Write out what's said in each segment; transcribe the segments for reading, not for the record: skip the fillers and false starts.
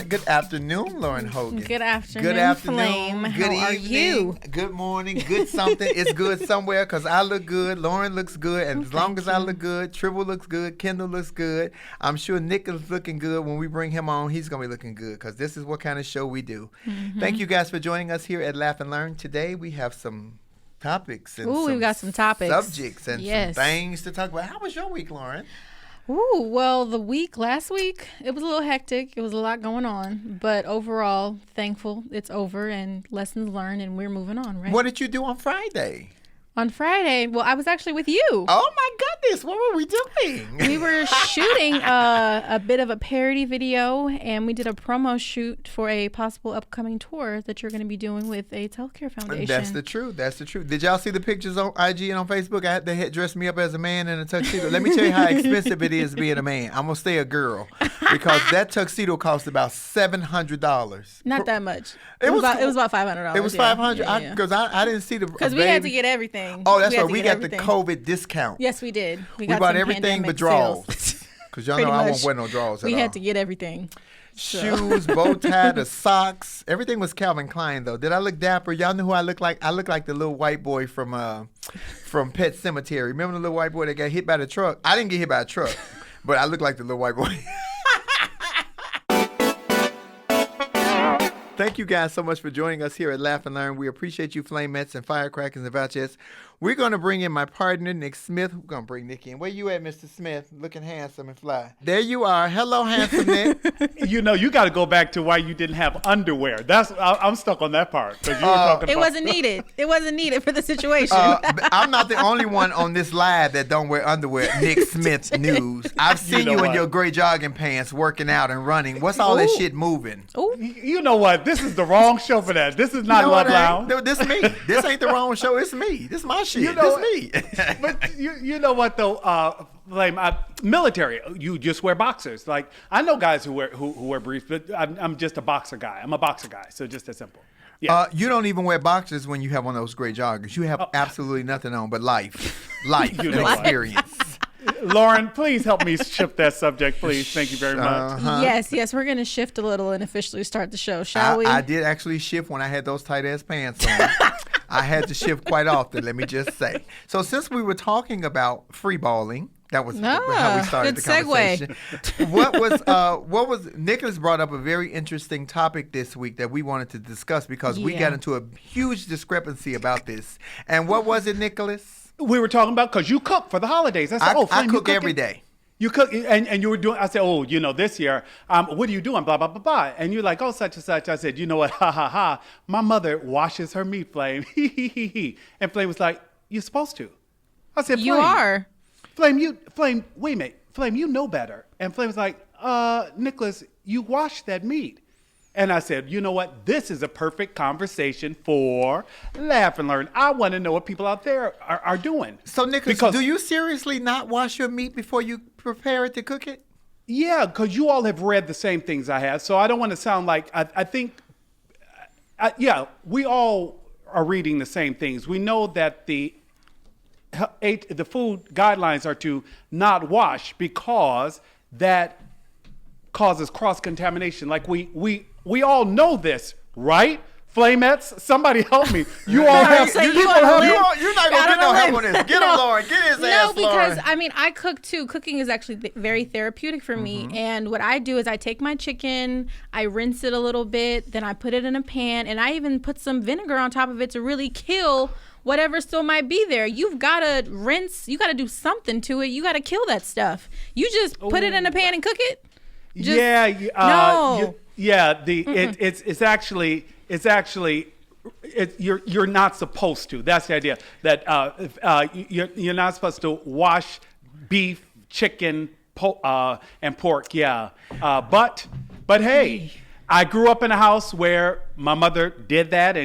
Good afternoon, Lauren Hogan. Good afternoon, Good afternoon. Flame. Good How evening. are you? Good morning. Good something. It's good somewhere because I look good. Lauren looks good. And as long as I look good, Tribble looks good. Kendall looks good. I'm sure Nick is looking good. When we bring him on, he's going to be looking good because this is what kind of show we do. Mm-hmm. Thank you guys for joining us here at Laugh and Learn. Today we have some topics and we've got some topics, subjects and some things to talk about. How was your week, Lauren? Ooh, well, last week, it was a little hectic. It was a lot going on. But overall, thankful it's over and lessons learned and we're moving on, right? What did you do on Friday? On Friday, well, I was actually with you. Oh, my goodness. What were we doing? We were shooting a bit of a parody video, and we did a promo shoot for a possible upcoming tour that you're going to be doing with a healthcare foundation. That's the truth. That's the truth. Did y'all see the pictures on IG and on Facebook? They had dressed me up as a man in a tuxedo. Let me tell you how expensive it is being a man. I'm going to stay a girl because that tuxedo cost about $700. Not that much. It was about $500. It was $500 because I didn't see the because we had to get everything. Oh, that's right. We got the COVID discount. Yes, we did. We bought everything but drawers. Because y'all know I won't wear no drawers at all. We had to get everything. Shoes, bow tie, the socks. Everything was Calvin Klein, though. Did I look dapper? Y'all know who I look like? I look like the little white boy from Pet Sematary. Remember the little white boy that got hit by the truck? I didn't get hit by a truck, but I look like the little white boy. Thank you guys so much for joining us here at Laugh and Learn. We appreciate you, Flamettes and Firecrackers and Vouchers. We're going to bring in my partner, Nick Smith. We're going to bring Nick in. Where you at, Mr. Smith? Looking handsome and fly. There you are. Hello, handsome Nick. You know, you got to go back to why you didn't have underwear. I'm stuck on that part. Because you were talking it about... wasn't needed. It wasn't needed for the situation. I'm not the only one on this live that don't wear underwear. Nick Smith News. I've seen you in your gray jogging pants working out and running. What's all this shit moving? Ooh. You know what? This is the wrong show for that. This is not Love Lounge. This is me. This ain't the wrong show. It's me. This is my shit. You know, this me. But you know what though? Flame, military, you just wear boxers. Like I know guys who wear briefs, but I'm just a boxer guy. I'm a boxer guy, so just that simple. Yeah. You don't even wear boxers when you have one of those gray joggers. You have absolutely nothing on but life and experience. Lauren, please help me shift that subject, please. Thank you very much. Yes, we're going to shift a little and officially start the show, shall we? I did actually shift when I had those tight-ass pants on. I had to shift quite often, let me just say. So since we were talking about free balling, that was how we started the conversation. What was Nicholas brought up a very interesting topic this week that we wanted to discuss because we got into a huge discrepancy about this. And what was it, Nicholas? We were talking about because you cook for the holidays. I said, I cook every day. You cook, and you were doing, I said, this year, what are you doing? Blah, blah, blah, blah. And you're like, such and such. I said, you know what? Ha, ha, ha. My mother washes her meat, Flame. He, he. And Flame was like, you're supposed to. I said, Flame. You are. Flame, wait a minute. Flame, you know better. And Flame was like, Nicholas, you wash that meat. And I said, you know what? This is a perfect conversation for Laugh and Learn. I want to know what people out there are doing. So, Nicholas, do you seriously not wash your meat before you prepare it to cook it? Yeah, because you all have read the same things I have. So I don't want to sound like, I think, we all are reading the same things. We know that the food guidelines are to not wash because that causes cross-contamination. Like we all know this, right? Flamettes, somebody help me. You all have. You're not gonna get no help on this. Get him, Lauren. Get his ass, because Lauren. I cook too. Cooking is actually very therapeutic for me. And what I do is I take my chicken, I rinse it a little bit, then I put it in a pan, and I even put some vinegar on top of it to really kill whatever still might be there. You've got to rinse. You got to do something to it. You got to kill that stuff. You just put it in a pan and cook it. No. It's actually you're not supposed to. That's the idea. That you're not supposed to wash beef, chicken, and pork. Yeah, but hey, I grew up in a house where my mother did that,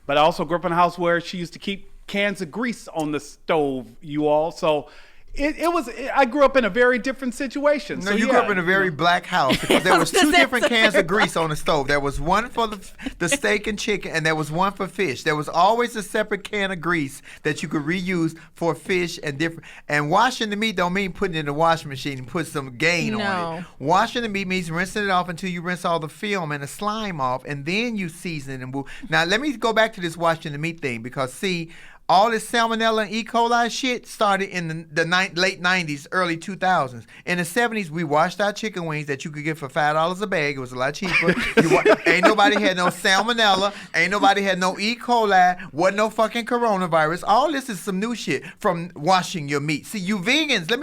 but I also grew up in a house where she used to keep cans of grease on the stove. You all, so I grew up in a very different situation. No, you grew up in a very black house because there was two different cans of grease on the stove. There was one for the steak and chicken, and there was one for fish. There was always a separate can of grease that you could reuse for fish and different. And washing the meat don't mean putting it in the washing machine and put some gain on it. Washing the meat means rinsing it off until you rinse all the film and the slime off, and then you season it and move. Now, let me go back to this washing the meat thing because, see, all this salmonella and E. coli shit started in the late 90s, early 2000s. In the 70s, we washed our chicken wings that you could get for $5 a bag. It was a lot cheaper. Ain't nobody had no salmonella. Ain't nobody had no E. coli. Wasn't no fucking coronavirus. All this is some new shit from washing your meat. See, you vegans, let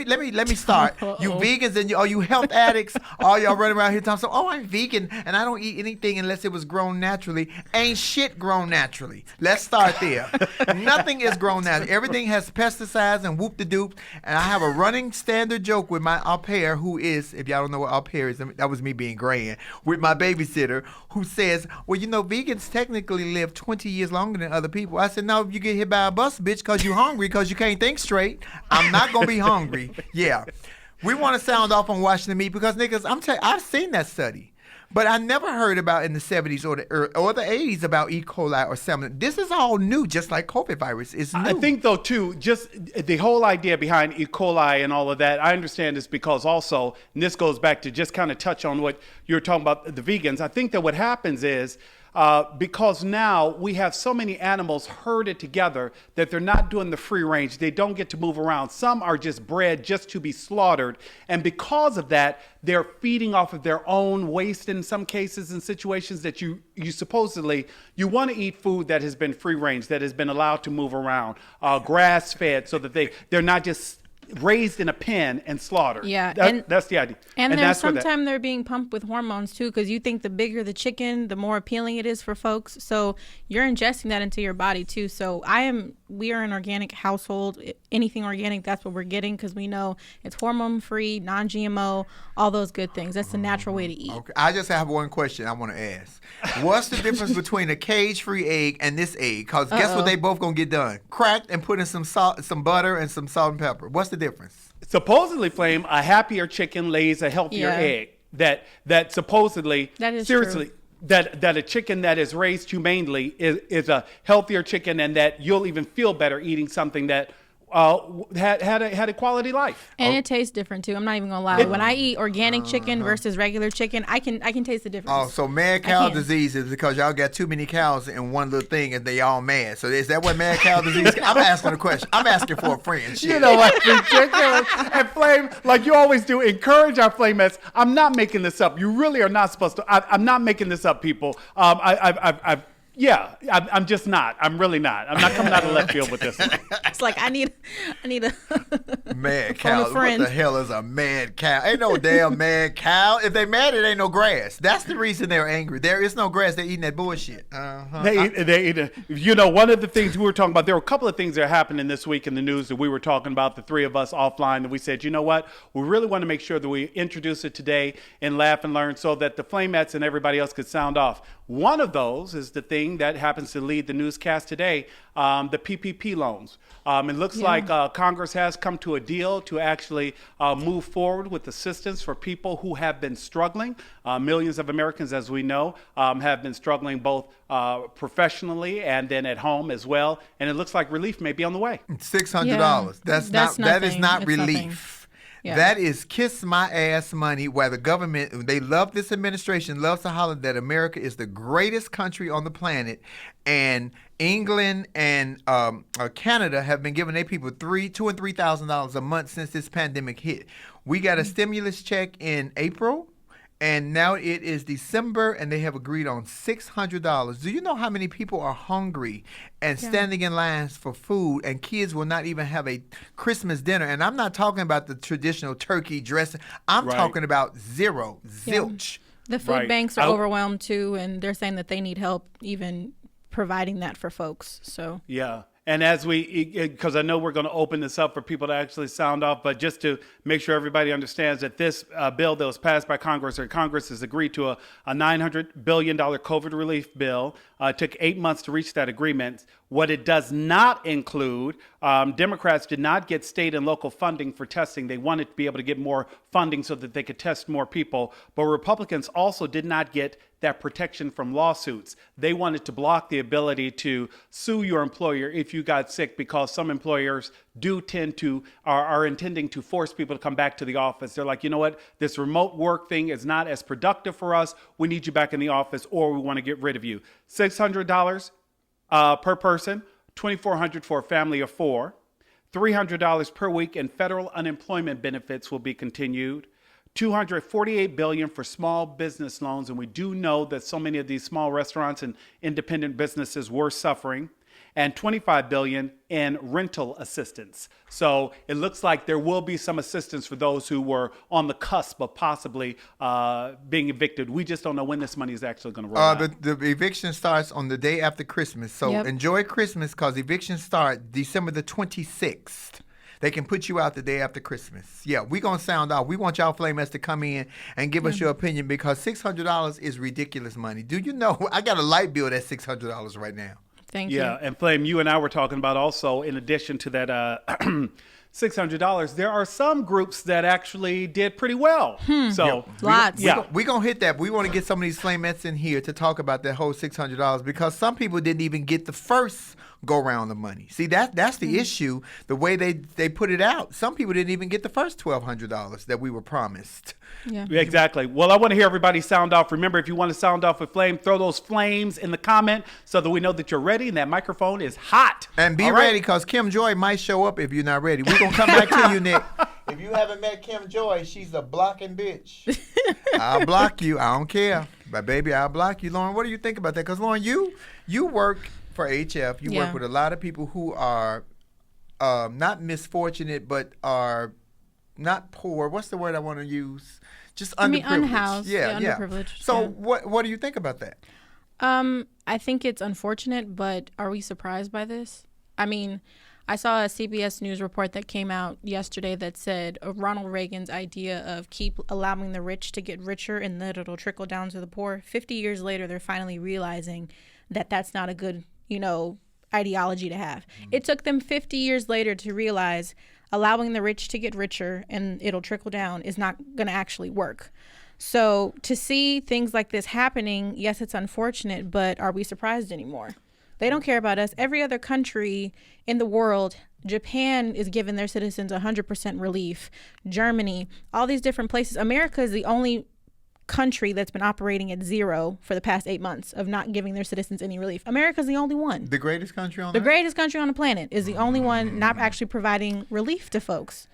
me start. You vegans and you health addicts, all y'all running around here talking, I'm vegan and I don't eat anything unless it was grown naturally. Ain't shit grown naturally. Let's start there. Nothing is grown now. Everything has pesticides and whoop-de-doop. And I have a running standard joke with my au pair, who is, if y'all don't know what au pair is, that was me being grand, with my babysitter, who says, well, vegans technically live 20 years longer than other people. I said, no, if you get hit by a bus, bitch, because you're hungry, because you can't think straight, I'm not going to be hungry. Yeah. We want to sound off on washing the meat because, niggas, I've seen that study. But I never heard about in the 70s or the 80s about E. coli or salmonella. This is all new, just like COVID virus is new. I think, though, too, just the whole idea behind E. coli and all of that, I understand is because also, and this goes back to just kind of touch on what you were talking about, the vegans. I think that what happens is, because now we have so many animals herded together that they're not doing the free range. They don't get to move around. Some are just bred just to be slaughtered. And because of that, they're feeding off of their own waste in some cases and situations that you supposedly, you want to eat food that has been free range, that has been allowed to move around, grass fed, so that they're not just raised in a pen and slaughtered. Yeah, that's the idea. And sometimes they're being pumped with hormones too, because you think the bigger the chicken, the more appealing it is for folks. So you're ingesting that into your body too. So we are an organic household. Anything organic, that's what we're getting, because we know it's hormone free, non-GMO, all those good things. That's the natural way to eat. Okay, I just have one question I want to ask. What's the difference between a cage-free egg and this egg? Because guess what they both gonna get done? Cracked and put in some salt, some butter, and some salt and pepper. What's the difference? Supposedly, Flame, a happier chicken lays a healthier egg. That supposedly, that is seriously, true. That a chicken that is raised humanely is a healthier chicken, and that you'll even feel better eating something that had a quality life. And it tastes different too. I'm not even gonna lie. When I eat organic chicken versus regular chicken, I can taste the difference. Oh, so mad cow disease is because y'all got too many cows in one little thing and they all mad. So is that what mad cow disease is? I'm asking a question. I'm asking for a friend. Shit. You know what? Ridiculous. And Flame, like you always do, encourage our Flamettes. I'm not making this up. You really are not supposed to. I'm not making this up, people. I'm just not. I'm really not. I'm not coming out of left field with this one. It's like I need a mad cow. What the hell is a mad cow? Ain't no damn mad cow. If they mad, it ain't no grass. That's the reason they're angry. There is no grass. They're eating that bullshit. They eat. You know, one of the things we were talking about, there were a couple of things that are happening this week in the news that we were talking about, the three of us offline, and we said, you know what? We really want to make sure that we introduce it today and laugh and learn so that the Flamettes and everybody else could sound off. One of those is the thing that happens to lead the newscast today, the PPP loans. It looks like Congress has come to a deal to actually move forward with assistance for people who have been struggling. Millions of Americans, as we know, have been struggling both professionally and then at home as well. And it looks like relief may be on the way. $600. Yeah. That is not relief. Nothing. Yeah. That is kiss my ass money, where the government, they love this administration, loves to holler that America is the greatest country on the planet. And England and Canada have been giving their people $2,000 and $3,000 a month since this pandemic hit. We got a stimulus check in April. And now it is December, and they have agreed on $600. Do you know how many people are hungry and standing in lines for food, and kids will not even have a Christmas dinner? And I'm not talking about the traditional turkey dressing. I'm talking about zilch. The food banks are overwhelmed too, and they're saying that they need help even providing that for folks. So yeah. And as because I know we're going to open this up for people to actually sound off, but just to make sure everybody understands that this bill that was passed by Congress, or Congress has agreed to a $900 billion COVID relief bill. It took 8 months to reach that agreement. What it does not include, Democrats did not get state and local funding for testing. They wanted to be able to get more funding so that they could test more people. But Republicans also did not get that protection from lawsuits. They wanted to block the ability to sue your employer if you got sick, because some employers do tend to are intending to force people to come back to the office. They're like, you know what, this remote work thing is not as productive for us. We need you back in the office, or we want to get rid of you. $600 per person, $2,400 for a family of 4. $300 per week in federal unemployment benefits will be continued. $248 billion for small business loans, and we do know that so many of these small restaurants and independent businesses were suffering. And $25 billion in rental assistance. So it looks like there will be some assistance for those who were on the cusp of possibly being evicted. We just don't know when this money is actually going to roll out. The eviction starts on the day after Christmas. So enjoy Christmas, because evictions start December the 26th. They can put you out the day after Christmas. Yeah, we're going to sound off. We want y'all Flamettes to come in and give us your opinion, because $600 is ridiculous money. Do you know, I got a light bill that's $600 right now. Thank you. Yeah, and Flame, you and I were talking about also, in addition to that $600, there are some groups that actually did pretty well. So lots. We're going to hit that. We want to get some of these Flamettes in here to talk about that whole $600, because some people didn't even get the first go around the money. See, that's the issue, the way they put it out. Some people didn't even get the first $1,200 that we were promised. Yeah, exactly. Well, I want to hear everybody sound off. Remember, if you want to sound off with Flame, throw those flames in the comment so that we know that you're ready and that microphone is hot. And be ready, because Kim Joy might show up if you're not ready. We're going to come back to you, Nick. If you haven't met Kim Joy, she's a blocking bitch. I'll block you. I don't care. But, baby, I'll block you. Lauren, what do you think about that? Because, Lauren, you work for HF. You work with a lot of people who are not misfortunate, but are not poor. What's the word I want to use? Just underprivileged. Unhoused. Yeah, underprivileged. So what do you think about that? I think it's unfortunate, but are we surprised by this? I mean, I saw a CBS News report that came out yesterday that said Ronald Reagan's idea of keep allowing the rich to get richer and that it'll trickle down to the poor. 50 years later, they're finally realizing that that's not a good, ideology to have. It took them 50 years later to realize allowing the rich to get richer and it'll trickle down is not going to actually work. So to see things like this happening, yes, it's unfortunate, but are we surprised anymore? They don't care about us. Every other country in the world, Japan is giving their citizens 100% relief. Germany, all these different places. America is the only country that's been operating at zero for the past 8 months of not giving their citizens any relief. America's the only one. The greatest country on the greatest country on the planet is the only one not actually providing relief to folks.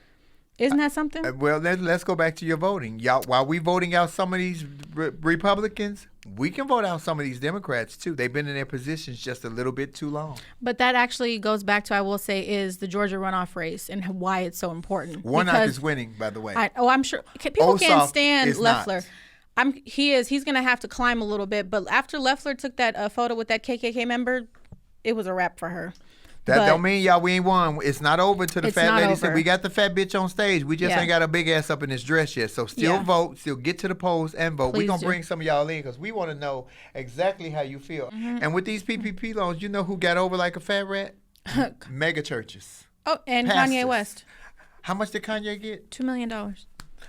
Isn't that something? Well, let's go back to your voting. Y'all, while we voting out some of these Republicans, we can vote out some of these Democrats too. They've been in their positions just a little bit too long. But that actually goes back to, I will say, is the Georgia runoff race and why it's so important. Warnock is winning, by the way. I'm sure people can't stand Loeffler. He's going to have to climb a little bit. But after Loeffler took that photo with that KKK member, it was a wrap for her. That don't mean, y'all, we ain't won. It's not over till the fat lady said, we got the fat bitch on stage. We just ain't got a big ass up in this dress yet. So still vote, still get to the polls and vote. We're going to bring some of y'all in because we want to know exactly how you feel. And with these PPP loans, you know who got over like a fat rat? Mega churches. Oh, and pastors. Kanye West. How much did Kanye get? $2 million.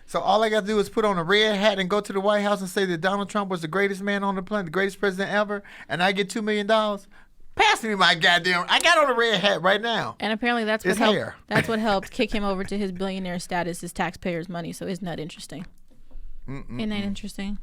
So all I got to do is put on a red hat and go to the White House and say that Donald Trump was the greatest man on the planet, the greatest president ever, and I get $2 million? Pass me my goddamn. I got on a red hat right now. And apparently that's what helped. That's what helped kick him over to his billionaire status, is taxpayers' money. So isn't that interesting? Isn't that interesting?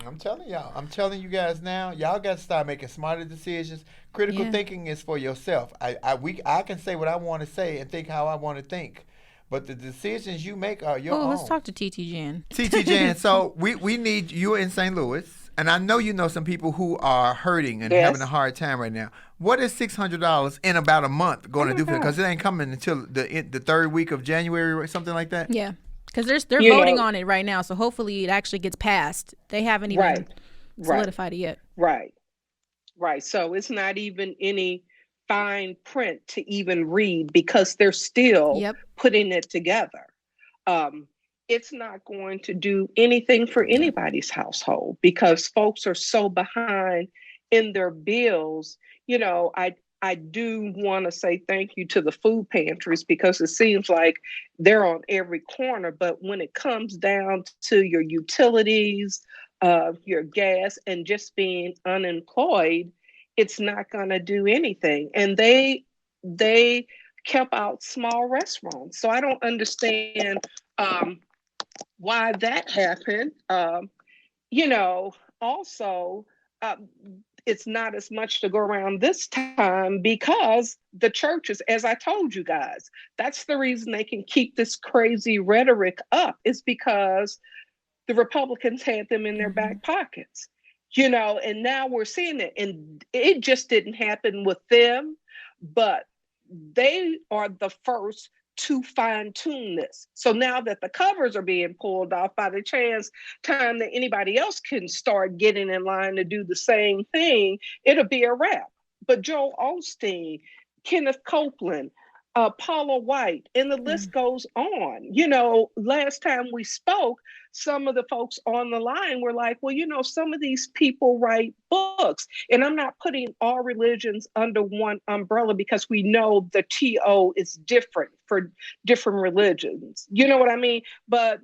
I'm telling y'all. I'm telling you guys now. Y'all got to start making smarter decisions. Critical thinking is for yourself. I can say what I want to say and think how I want to think. But the decisions you make are your own. Let's talk to TT Jan. TT Jan, so we need you in St. Louis. And I know you know some people who are hurting and having a hard time right now. What is $600 in about a month going to do for them? Because it ain't coming until the third week of January or something like that. Yeah, because they're voting on it right now. So hopefully it actually gets passed. They haven't even solidified it yet. Right. So it's not even any fine print to even read because they're still putting it together. It's not going to do anything for anybody's household because folks are so behind in their bills. You know, I do want to say thank you to the food pantries because it seems like they're on every corner. But when it comes down to your utilities, your gas, and just being unemployed, it's not going to do anything. And they kept out small restaurants. So I don't understand why that happened. You know, also, it's not as much to go around this time because the churches, as I told you guys, that's the reason they can keep this crazy rhetoric up, is because the Republicans had them in their back pockets, you know, and now we're seeing it. And it just didn't happen with them, but they are the first to fine tune this. So now that the covers are being pulled off, by the time that anybody else can start getting in line to do the same thing, it'll be a wrap. But Joel Osteen, Kenneth Copeland, Paula White, and the list goes on. You know, last time we spoke, some of the folks on the line were like, well, you know, some of these people write books. And I'm not putting all religions under one umbrella because we know the TO is different for different religions. You know what I mean? But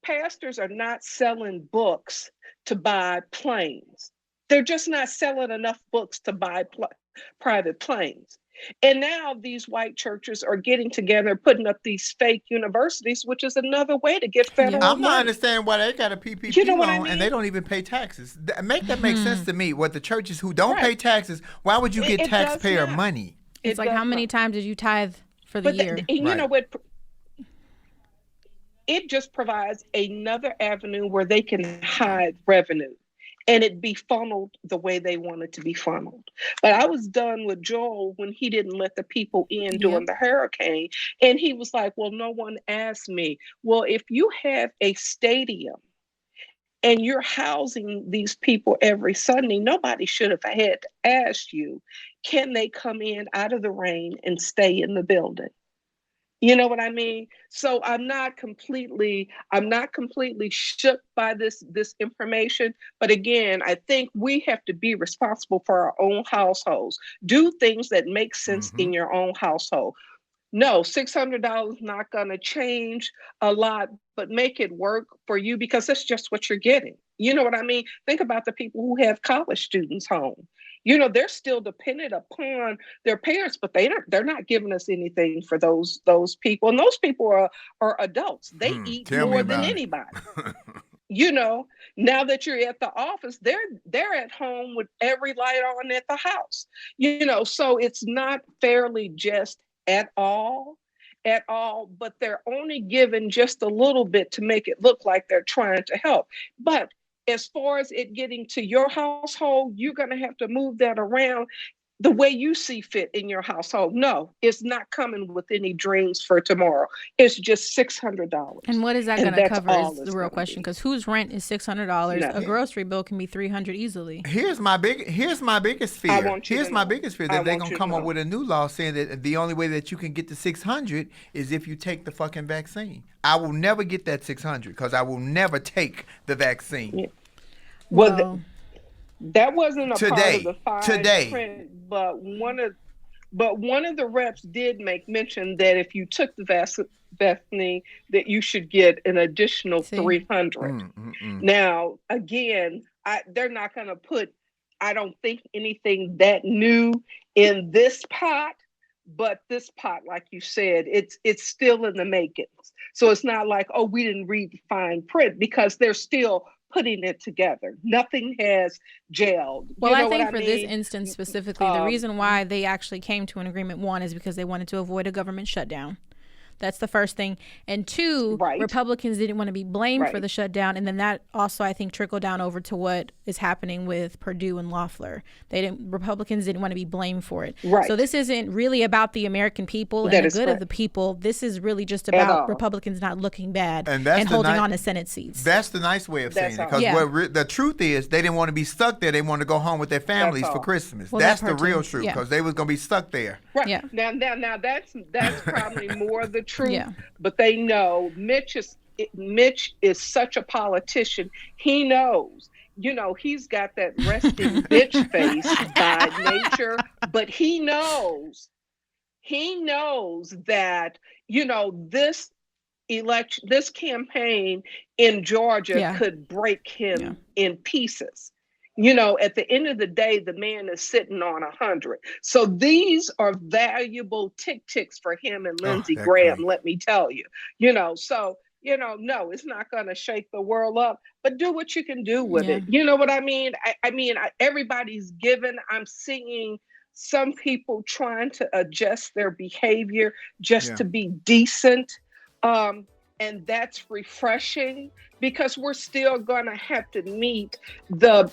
pastors are not selling books to buy planes. They're just not selling enough books to buy private planes. And now these white churches are getting together, putting up these fake universities, which is another way to get federal money. I'm not understanding why they got a PPP loan and they don't even pay taxes. Make sense to me. What the churches who don't pay taxes, why would you get taxpayer money? It's like, how many times did you tithe for the year? You know what? It just provides another avenue where they can hide revenue and it be funneled the way they want it to be funneled. But I was done with Joel when he didn't let the people in during the hurricane. And he was like, well, no one asked me. Well, if you have a stadium and you're housing these people every Sunday, nobody should have had to ask you, can they come in out of the rain and stay in the building? You know what I mean? So I'm not completely shook by this information. But again, I think we have to be responsible for our own households. Do things that make sense in your own household. No, $600 is not going to change a lot, but make it work for you because that's just what you're getting. You know what I mean? Think about the people who have college students home. You know, they're still dependent upon their parents, but they're not giving us anything for those people. And those people are adults. They eat more than anybody. You know, now that you're at the office, they're at home with every light on at the house. You know, so it's not fairly just at all, but they're only given just a little bit to make it look like they're trying to help. But as far as it getting to your household, you're going to have to move that around the way you see fit in your household. No, it's not coming with any dreams for tomorrow. It's just $600. And what is that going to cover is the real question, because whose rent is $600? A grocery bill can be $300 easily. Here's my biggest fear. Here's my biggest fear that they're going to come up with a new law saying that the only way that you can get the $600 is if you take the fucking vaccine. I will never get that $600 because I will never take the vaccine. Yeah. Well, that wasn't a part of the fine print, but one of the reps did make mention that if you took the vaccine, that you should get an additional $300. Now, again, they're not going to put, I don't think, anything that new in this pot. But this pot, like you said, it's still in the makings. So it's not like, oh, we didn't read the fine print, because they're still putting it together. Nothing has gelled. Well, I think for this instance specifically, the reason why they actually came to an agreement, one, is because they wanted to avoid a government shutdown. That's the first thing. And two, Republicans didn't want to be blamed for the shutdown. And then that also, I think, trickled down over to what is happening with Purdue and Loeffler. Republicans didn't want to be blamed for it. Right. So this isn't really about the American people and the good of the people. This is really just about Republicans not looking bad and holding on to Senate seats. That's the nice way of saying it. Because the truth is, they didn't want to be stuck there. They wanted to go home with their families for Christmas. Well, that's the real truth, because they was going to be stuck there. Right. Yeah. Now that's probably more of the truth. Yeah. But they know Mitch is such a politician. He knows. He's got that resting bitch face by nature, but he knows that, this campaign in Georgia could break him in pieces. At the end of the day, the man is sitting on 100. So these are valuable ticks for him and Lindsey Graham, let me tell you. No, it's not going to shake the world up, but do what you can do with it. You know what I mean? Everybody's given. I'm seeing some people trying to adjust their behavior just to be decent. And that's refreshing, because we're still going to have to meet the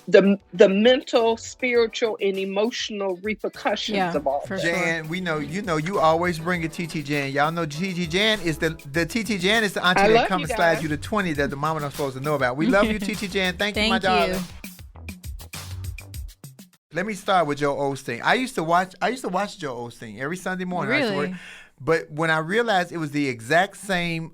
mental, spiritual, and emotional repercussions of all that. Jan, we know you always bring a TT Jan. Y'all know TT Jan is the TT Jan is the auntie that comes and slides you the 20 that the mama not supposed to know about. We love you, TT Jan. Thank you, my darling. Let me start with Joe Osteen. I used to watch Joe Osteen every Sunday morning. Really? But when I realized it was the exact same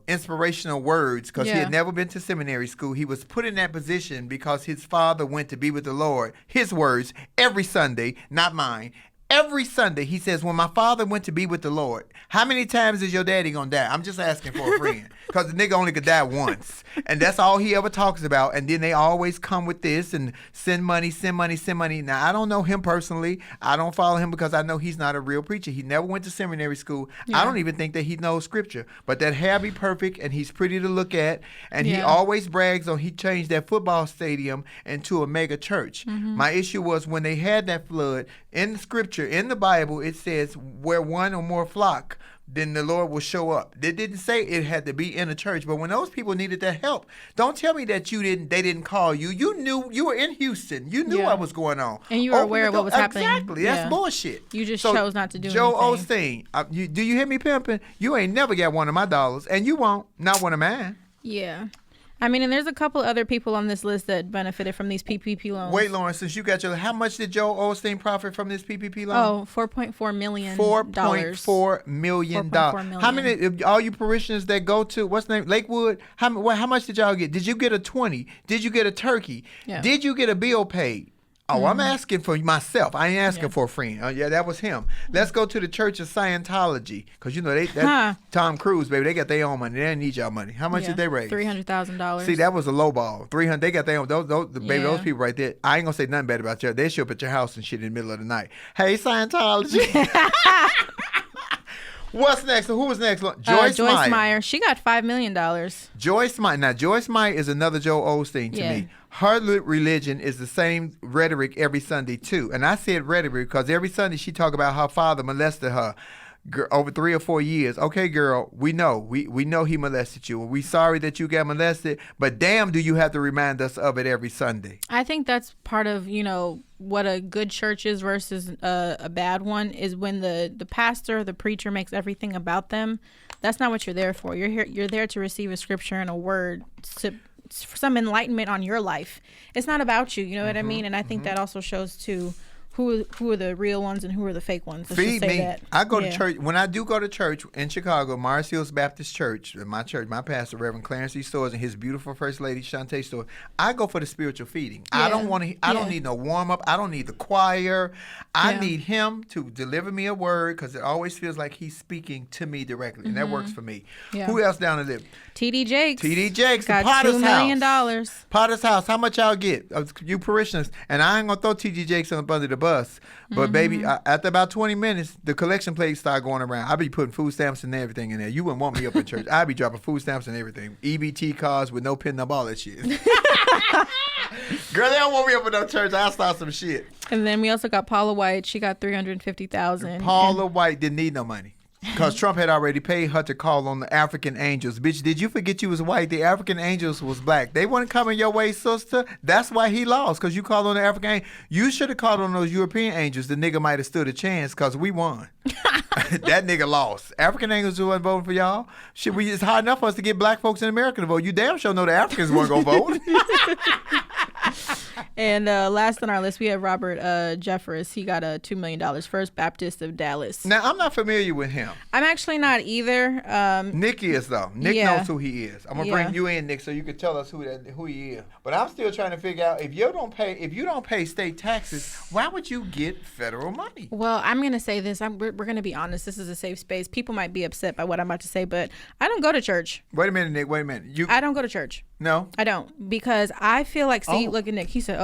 inspirational words, because he had never been to seminary school, he was put in that position because his father went to be with the Lord. His words, every Sunday, not mine. Every Sunday, he says, when my father went to be with the Lord, how many times is your daddy going to die? I'm just asking for a friend, because the nigga only could die once. And that's all he ever talks about. And then they always come with this and send money, send money, send money. Now, I don't know him personally. I don't follow him because I know he's not a real preacher. He never went to seminary school. Yeah. I don't even think that he knows scripture. But that hair be perfect, and he's pretty to look at. And he always brags on he changed that football stadium into a mega church. Mm-hmm. My issue was when they had that flood, in the scripture, in the Bible, it says where one or more flock, then the Lord will show up. They didn't say it had to be in a church, but when those people needed that help, don't tell me that they didn't call you. You knew, you were in Houston. You knew what was going on. And you were aware of what was happening. Exactly. That's bullshit. You just chose not to do Joe anything. Osteen, do you hear me pimping? You ain't never got one of my dollars, and you won't. Not one of mine. Yeah. I mean, and there's a couple other people on this list that benefited from these PPP loans. Wait, Lauren, since you got how much did Joe Osteen profit from this PPP loan? Oh, $4.4 million. $4.4 million. How many, all you parishioners that go to, what's the name, Lakewood, how much did y'all get? Did you get a 20? Did you get a turkey? Yeah. Did you get a bill paid? Oh, I'm asking for myself. I ain't asking for a friend. That was him. Let's go to the Church of Scientology, because that's Tom Cruise, baby. They got their own money. They didn't need y'all money. How much did they raise? $300,000. See, that was a low ball. 300. They got their own. Those people right there. I ain't gonna say nothing bad about you. They show up at your house and shit in the middle of the night. Hey, Scientology. What's next? Who was next? Joyce Meyer. She got $5 million. Joyce Meyer. Now, Joyce Meyer is another Joe Osteen to me. Her religion is the same rhetoric every Sunday, too. And I said rhetoric because every Sunday she talk about her father molested her over 3 or 4 years. Okay, girl, we know. We know he molested you. We sorry that you got molested, but damn, do you have to remind us of it every Sunday. I think that's part of, what a good church is versus a bad one is when the pastor, the preacher makes everything about them. That's not what you're there for. You're there to receive a scripture and a word to some enlightenment on your life. It's not about you. You know what I mean? And I think that also shows too who are the real ones and who are the fake ones. Let's Feed just say me. That. I go to church. When I do go to church in Chicago, Mars Hills Baptist Church, my pastor, Reverend Clarence E. Stores, and his beautiful First Lady, Shantae Stores, I go for the spiritual feeding. Yeah. I don't need no warm-up. I don't need the choir. I need him to deliver me a word because it always feels like he's speaking to me directly, and that works for me. Yeah. Who else down there? T.D. Jakes. T.D. Jakes. Got Potter's $2 million. House. Potter's House. How much y'all get? You parishioners. And I ain't going to throw T.D. Jakes up under the bus. But, baby, after about 20 minutes, the collection plates start going around. I be putting food stamps and everything in there. You wouldn't want me up in church. I be dropping food stamps and everything. EBT cards with no pin number, all that shit. Girl, they don't want me up in no church. I'll start some shit. And then we also got Paula White. She got $350,000. Paula White didn't need no money. Because Trump had already paid her to call on the African angels. Bitch, did you forget you was white? The African angels was black. They weren't coming your way, sister. That's why he lost, because you called on the African angels. You should have called on those European angels. The nigga might have stood a chance, because we won. That nigga lost. African angels wasn't voting for y'all. Shit, it's hard enough for us to get black folks in America to vote. You damn sure know the Africans weren't going to vote. And last on our list, we have Robert Jeffress. He got $2 million. First Baptist of Dallas. Now, I'm not familiar with him. I'm actually not either. Nick is, though. Nick knows who he is. I'm going to bring you in, Nick, so you can tell us who he is. But I'm still trying to figure out, if you don't pay state taxes, why would you get federal money? Well, I'm going to say this. We're going to be honest. This is a safe space. People might be upset by what I'm about to say, but I don't go to church. Wait a minute, Nick. Wait a minute. I don't go to church. No? I don't, because I feel like, look at Nick. He said,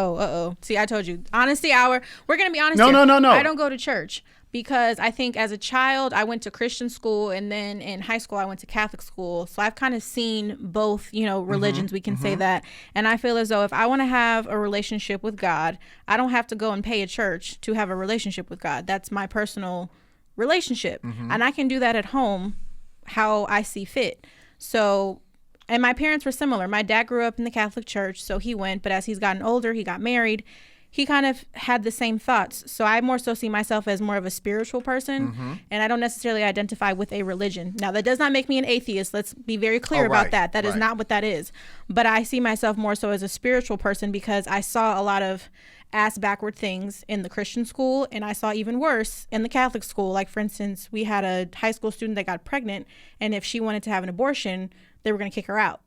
see, I told you. Honesty hour. We're going to be honest here. No. I don't go to church because I think as a child, I went to Christian school, and then in high school, I went to Catholic school. So I've kind of seen both, religions, we can say that. And I feel as though if I want to have a relationship with God, I don't have to go and pay a church to have a relationship with God. That's my personal relationship. And I can do that at home how I see fit. So... And my parents were similar. My dad grew up in the Catholic Church, so he went. But as he's gotten older, he got married. He kind of had the same thoughts. So I more so see myself as more of a spiritual person, and I don't necessarily identify with a religion. Now, that does not make me an atheist. Let's be very clear about that. That is not what that is. But I see myself more so as a spiritual person because I saw a lot of ass backward things in the Christian school, and I saw even worse in the Catholic school. Like, for instance, we had a high school student that got pregnant, and if she wanted to have an abortion, they were going to kick her out.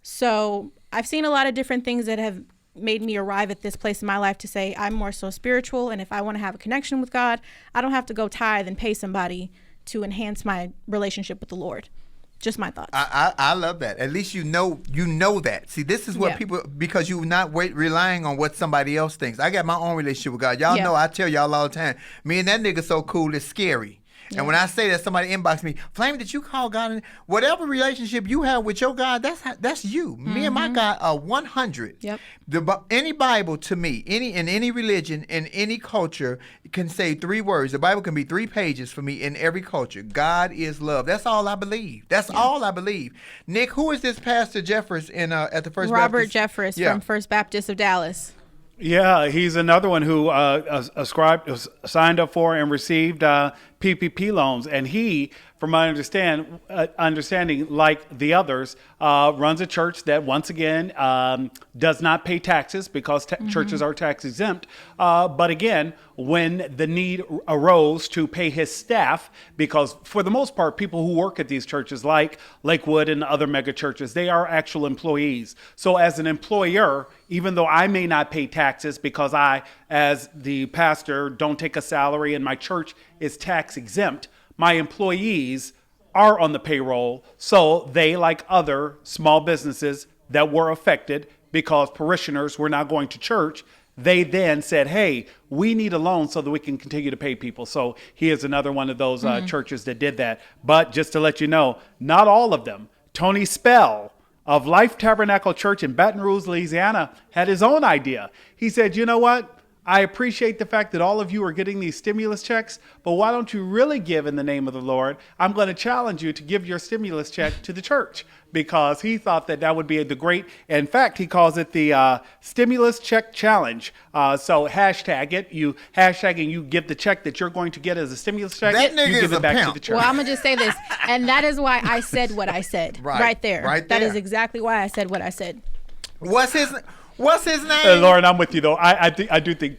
So I've seen a lot of different things that have made me arrive at this place in my life to say I'm more so spiritual, and if I want to have a connection with God, I don't have to go tithe and pay somebody to enhance my relationship with the Lord. Just my thoughts. I love that. At least you know that. See, this is what people, because you're not relying on what somebody else thinks. I got my own relationship with God. Y'all know I tell y'all all the time, me and that nigga so cool, it's scary. And when I say that, somebody inbox me, Flame, did you call God? Whatever relationship you have with your God, that's you. Me and my God are 100. Yep. Any Bible to me, in any religion, in any culture, can say 3 words. The Bible can be 3 pages for me in every culture. God is love. That's all I believe. That's all I believe. Nick, who is this Pastor Jeffress at the First Robert Baptist? Jeffress from First Baptist of Dallas. Yeah, he's another one who signed up for and received PPP loans, and he, from my understanding, like the others, runs a church that once again does not pay taxes because churches are tax exempt. But again, when the need arose to pay his staff, because for the most part, people who work at these churches, like Lakewood and other mega churches, they are actual employees. So as an employer, even though I may not pay taxes because I, as the pastor, don't take a salary and my church is tax exempt, my employees are on the payroll. So they, like other small businesses that were affected because parishioners were not going to church, they then said, hey, we need a loan so that we can continue to pay people. So he is another one of those churches that did that. But just to let you know, not all of them. Tony Spell of Life Tabernacle Church in Baton Rouge, Louisiana, had his own idea. He said, you know what? I appreciate the fact that all of you are getting these stimulus checks, but why don't you really give in the name of the Lord? I'm going to challenge you to give your stimulus check to the church, because he thought that would be the great, in fact, he calls it the stimulus check challenge. So hashtag it, you give the check that you're going to get as a stimulus check, that nigga you give is it back pimp. to the church. Well, I'm going to just say this, and that is why I said what I said right there. That is exactly why I said what I said. What's his name? Lauren, I'm with you though. I do think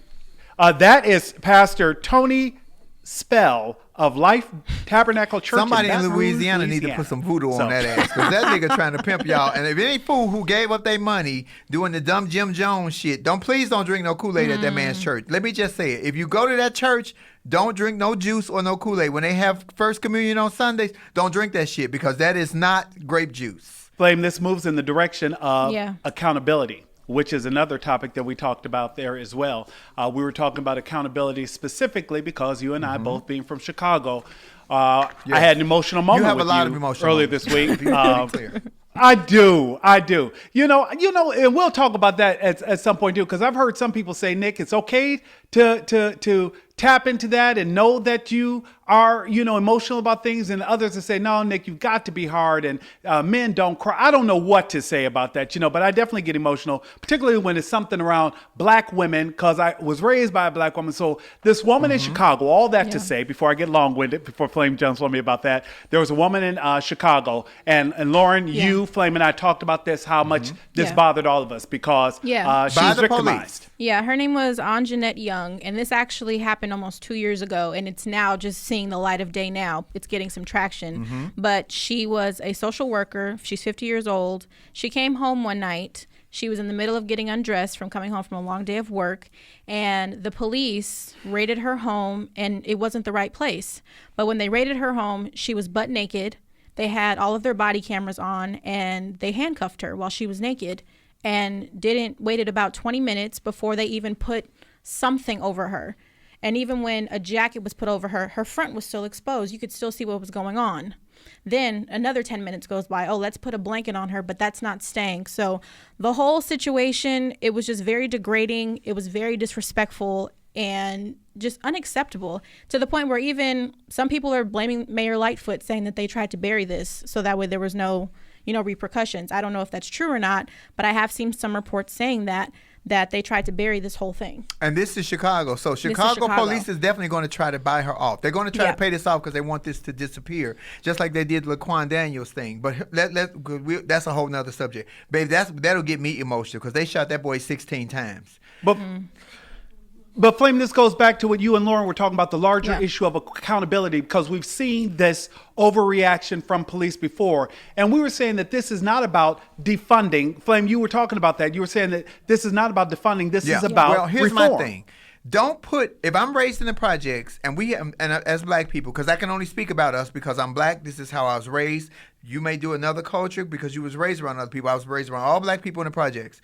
that is Pastor Tony Spell of Life Tabernacle Church. Somebody in Louisiana need to put some voodoo on that ass, because that nigga trying to pimp y'all. And if any fool who gave up their money doing the dumb Jim Jones shit, please don't drink no Kool-Aid at that man's church. Let me just say it. If you go to that church, don't drink no juice or no Kool-Aid. When they have First Communion on Sundays, don't drink that shit, because that is not grape juice. Flame, this moves in the direction of accountability, which is another topic that we talked about there as well. We were talking about accountability specifically because you and I, both being from Chicago, I had an emotional moment you have with a lot you of emotional earlier moments. this week. I do. You know, and we'll talk about that at some point too, because I've heard some people say, Nick, it's okay to tap into that and know that you are, emotional about things, and others that say, no, Nick, you've got to be hard, and men don't cry. I don't know what to say about that, but I definitely get emotional, particularly when it's something around black women, because I was raised by a black woman. So this woman in Chicago, all that to say, before I get long-winded, before Flame jumps on me about that, there was a woman in Chicago, and Lauren, you, Flame, and I talked about this, how much this bothered all of us, because she was victimized. Yeah, her name was Anjanette Young, and this actually happened almost 2 years ago, and it's now just seeing the light of day now. It's getting some traction. But she was a social worker. She's 50 years old. She came home one night. She was in the middle of getting undressed from coming home from a long day of work, and the police raided her home, and it wasn't the right place. But when they raided her home, she was butt naked. They had all of their body cameras on, and they handcuffed her while she was naked, and waited about 20 minutes before they even put something over her. And even when a jacket was put over her, her front was still exposed. You could still see what was going on. Then another 10 minutes goes by. Oh, let's put a blanket on her, but that's not staying. So the whole situation, it was just very degrading. It was very disrespectful and just unacceptable, to the point where even some people are blaming Mayor Lightfoot, saying that they tried to bury this so that way there was no repercussions. I don't know if that's true or not, but I have seen some reports saying that they tried to bury this whole thing. And this is Chicago. So Chicago police is definitely going to try to buy her off. They're going to try to pay this off because they want this to disappear, just like they did Laquan Daniels thing. But that's a whole nother subject. Babe, that'll get me emotional because they shot that boy 16 times. But Flame, this goes back to what you and Lauren were talking about, the larger issue of accountability, because we've seen this overreaction from police before. And we were saying that this is not about defunding. Flame, you were talking about that. You were saying that this is not about defunding. This is about here's reform. My thing. Don't put, if I'm raised in the projects and as black people, because I can only speak about us because I'm black, this is how I was raised. You may do another culture because you was raised around other people. I was raised around all black people in the projects.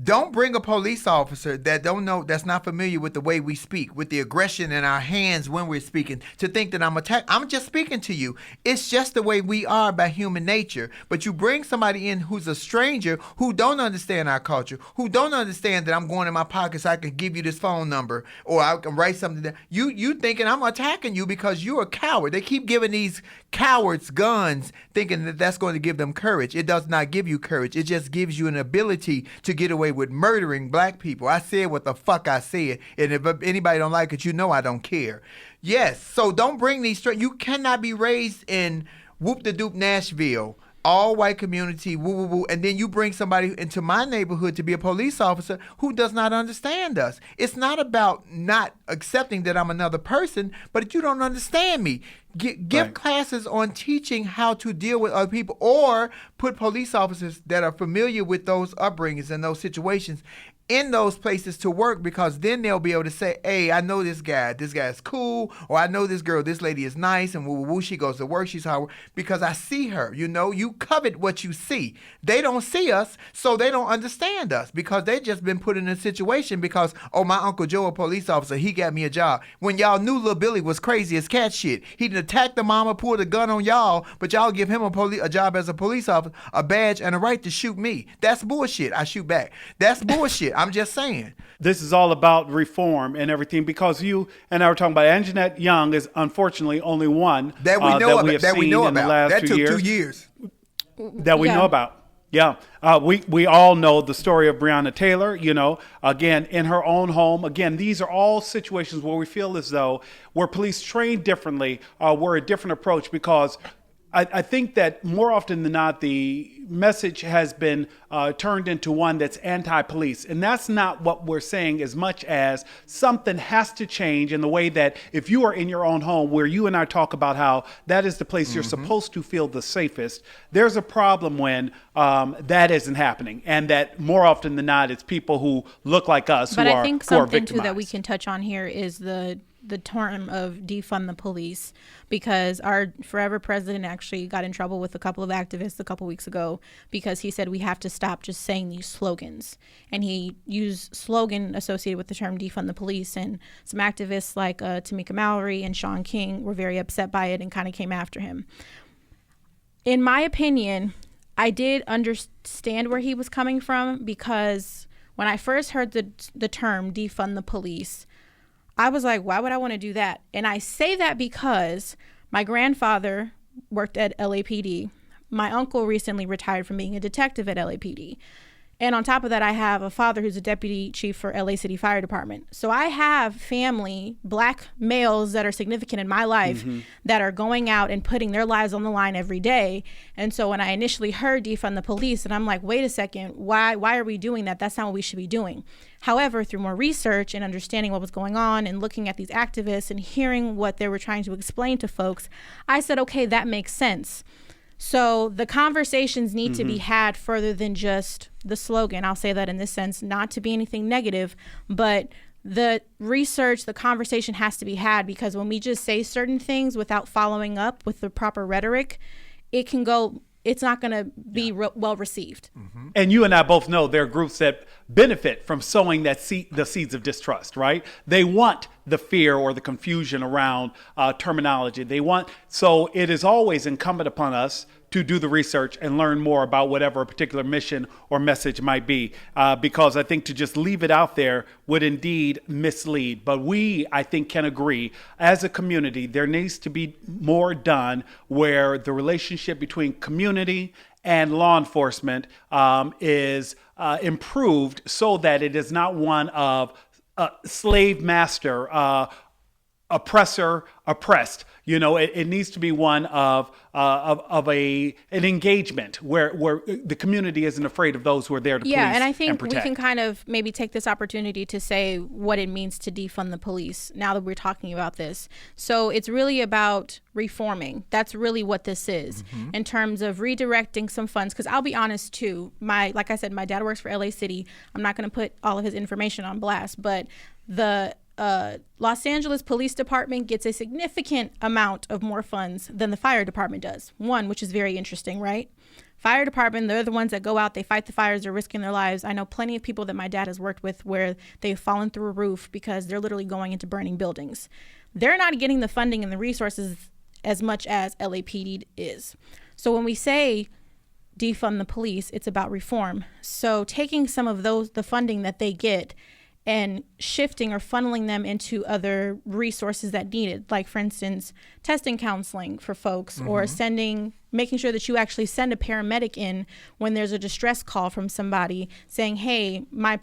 Don't bring a police officer that don't know, that's not familiar with the way we speak, with the aggression in our hands when we're speaking, to think that I'm attacked. I'm just speaking to you. It's just the way we are by human nature. But you bring somebody in who's a stranger, who don't understand our culture, who don't understand that I'm going in my pocket so I can give you this phone number or I can write something down. You thinking I'm attacking you because you're a coward. They keep giving these cowards guns thinking that that's going to give them courage. It does not give you courage. It just gives you an ability to get away with murdering black people. I said what the fuck I said, and if anybody don't like it, I don't care. Yes, so don't bring these you cannot be raised in whoop-de-doop Nashville, all white community, woo woo woo, and then you bring somebody into my neighborhood to be a police officer who does not understand us. It's not about not accepting that I'm another person, but you don't understand me. Give classes on teaching how to deal with other people, or put police officers that are familiar with those upbringings and those situations in those places to work, because then they'll be able to say, hey, I know this guy's cool, or I know this girl, this lady is nice, and woo woo woo, she goes to work, she's hard, because I see her. You covet what you see. They don't see us, so they don't understand us, because they just been put in a situation because, oh, my Uncle Joe, a police officer, he got me a job. When y'all knew Lil Billy was crazy as cat shit. He attacked the mama, pulled a gun on y'all, but y'all give him a job as a police officer, a badge, and a right to shoot me. That's bullshit. I shoot back. That's bullshit. I'm just saying. This is all about reform and everything, because you and I were talking about Anjanette Young is unfortunately only one that we know about. The last that 2 took years. 2 years. That we know about. Yeah. We all know the story of Breonna Taylor, again, in her own home. Again, these are all situations where we feel as though where police train differently, were a different approach, because I think that more often than not, the message has been turned into one that's anti-police. And that's not what we're saying, as much as something has to change in the way that if you are in your own home, where you and I talk about how that is the place you're supposed to feel the safest, there's a problem when that isn't happening. And that more often than not, it's people who look like us but who I are think who are something, victimized. too, that we can touch on here is the term of defund the police, because our forever president actually got in trouble with a couple of activists a couple weeks ago because he said we have to stop just saying these slogans, and he used slogan associated with the term defund the police, and some activists like Tamika Mallory and Sean King were very upset by it and kind of came after him. In my opinion, I did understand where he was coming from, because when I first heard the term defund the police, I was like, why would I want to do that? And I say that because my grandfather worked at LAPD. My uncle recently retired from being a detective at LAPD. And on top of that, I have a father who's a deputy chief for LA City Fire Department. So I have family, black males that are significant in my life that are going out and putting their lives on the line every day. And so when I initially heard defund the police, and I'm like, wait a second, why are we doing that? That's not what we should be doing. However, through more research and understanding what was going on and looking at these activists and hearing what they were trying to explain to folks, I said, okay, that makes sense. So the conversations need to be had further than just the slogan. I'll say that in this sense, not to be anything negative, but the research, the conversation has to be had, because when we just say certain things without following up with the proper rhetoric, it's not going to be well received. And you and I both know there are groups that benefit from sowing the seeds of distrust, right? They want the fear or the confusion around terminology. So it is always incumbent upon us to do the research and learn more about whatever a particular mission or message might be, because I think to just leave it out there would indeed mislead. But I think, can agree, as a community, there needs to be more done where the relationship between community and law enforcement is improved, so that it is not one of slave master, oppressor, oppressed. It needs to be one of an engagement where the community isn't afraid of those who are there to police and protect. Yeah, and I think we can kind of maybe take this opportunity to say what it means to defund the police now that we're talking about this. So it's really about reforming. That's really what this is, in terms of redirecting some funds. Because I'll be honest too, like I said, my dad works for LA City. I'm not going to put all of his information on blast, but the Los Angeles Police Department gets a significant amount of more funds than the fire department does. One, which is very interesting, right? Fire department, they're the ones that go out, they fight the fires, they're risking their lives. I know plenty of people that my dad has worked with where they've fallen through a roof because they're literally going into burning buildings. They're not getting the funding and the resources as much as LAPD is. So when we say defund the police, it's about reform. So taking some of the funding that they get and shifting or funneling them into other resources that need it. Like, for instance, testing counseling for folks, or making sure that you actually send a paramedic in when there's a distress call from somebody saying, hey, my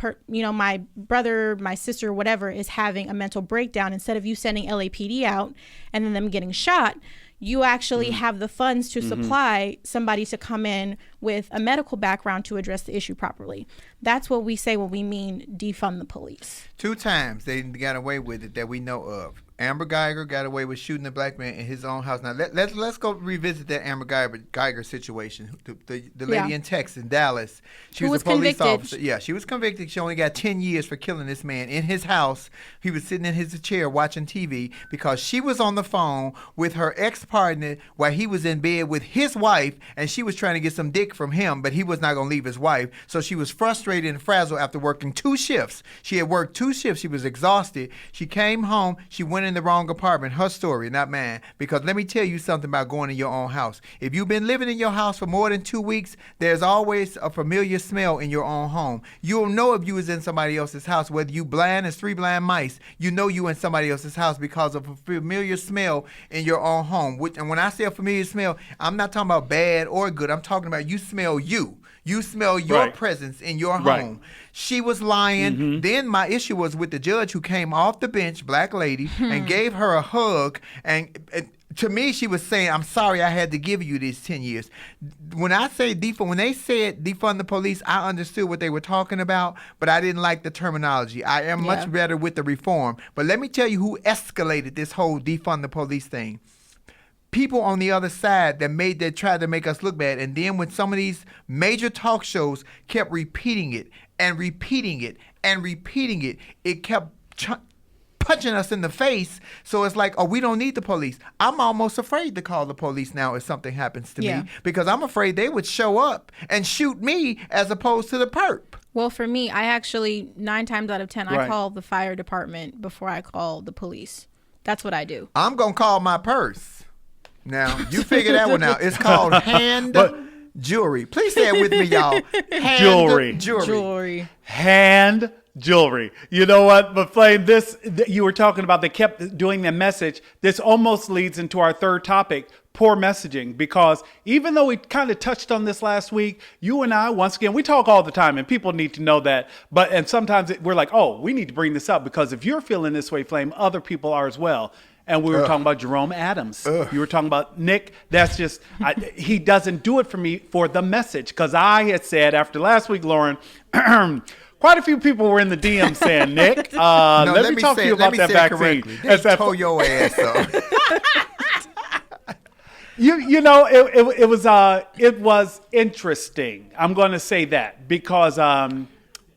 brother, my sister, whatever, is having a mental breakdown. Instead of you sending LAPD out and then them getting shot, you actually have the funds to supply somebody to come in with a medical background to address the issue properly. That's what we say when we mean defund the police. 2 times they got away with it that we know of. Amber Geiger got away with shooting a black man in his own house. Now let's go revisit that Amber Geiger situation. The lady in Texas, Dallas. She was a police officer. Yeah, she was convicted. She only got 10 years for killing this man in his house. He was sitting in his chair watching TV because she was on the phone with her ex-partner while he was in bed with his wife, and she was trying to get some dick from him, but he was not going to leave his wife. So she was frustrated and frazzled after working 2 shifts. She had worked 2 shifts. She was exhausted. She came home. She went in the wrong apartment. Her story, not mine. Because let me tell you something about going in your own house. If you've been living in your house for more than 2 weeks, there's always a familiar smell in your own home. You'll know if you was in somebody else's house, whether you blind as 3 blind mice, you know you in somebody else's house because of a familiar smell in your own home. And when I say a familiar smell, I'm not talking about bad or good. I'm talking about you smell you. You smell your presence in your home. She was lying. Then my issue was with the judge who came off the bench, black lady, and gave her a hug. And to me, she was saying, I'm sorry I had to give you these 10 years. When I say when they said defund the police, I understood what they were talking about, but I didn't like the terminology. I am much better with the reform. But let me tell you who escalated this whole defund the police thing. People on the other side that tried to make us look bad. And then when some of these major talk shows kept repeating it and repeating it and repeating it, it kept punching us in the face. So it's like, oh, we don't need the police. I'm almost afraid to call the police now if something happens to me, because I'm afraid they would show up and shoot me as opposed to the perp. Well, for me, I actually 9 times out of 10, I call the fire department before I call the police. That's what I do. I'm going to call my purse. Now, you figure that one out. It's called hand jewelry. Please say it with me, y'all. Jewelry. Hand jewelry. You know what? But Flame, you were talking about, they kept doing the message. This almost leads into our third topic, poor messaging, because even though we kind of touched on this last week, you and I, once again, we talk all the time and people need to know that. And sometimes we're like, oh, we need to bring this up because if you're feeling this way, Flame, other people are as well. And we were talking about Jerome Adams. You were talking about Nick. That's just, he doesn't do it for me for the message. Because I had said after last week, Lauren, quite a few people were in the DM saying, Nick, let me talk to you about that vaccine. They tore your ass up. You know, it was interesting. I'm going to say that because, I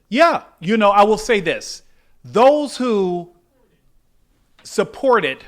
will say this. Those who supported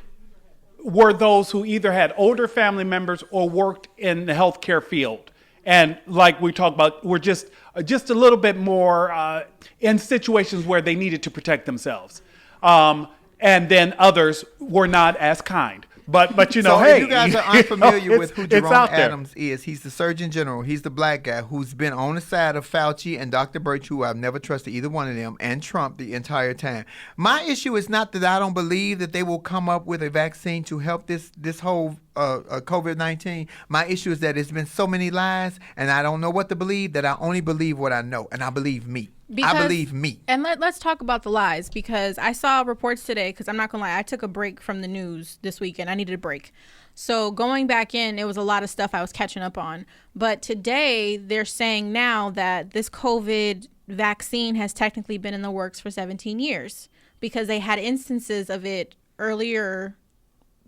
were those who either had older family members or worked in the healthcare field. And like we talked about, were just a little bit more in situations where they needed to protect themselves. And then others were not as kind. But you know, so hey, if you guys are unfamiliar with who Jerome Adams is, he's the Surgeon General. He's the black guy who's been on the side of Fauci and Dr. Birch, who I've never trusted either one of them, and Trump the entire time. My issue is not that I don't believe that they will come up with a vaccine to help this whole COVID-19. My issue is that it's been so many lies, and I don't know what to believe, that I only believe what I know, and I believe me. I believe me. And let's talk about the lies, because I saw reports today, because I'm not going to lie, I took a break from the news this weekend. I needed a break. So going back in, it was a lot of stuff I was catching up on. But today, they're saying now that this COVID vaccine has technically been in the works for 17 years, because they had instances of it earlier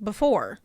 before.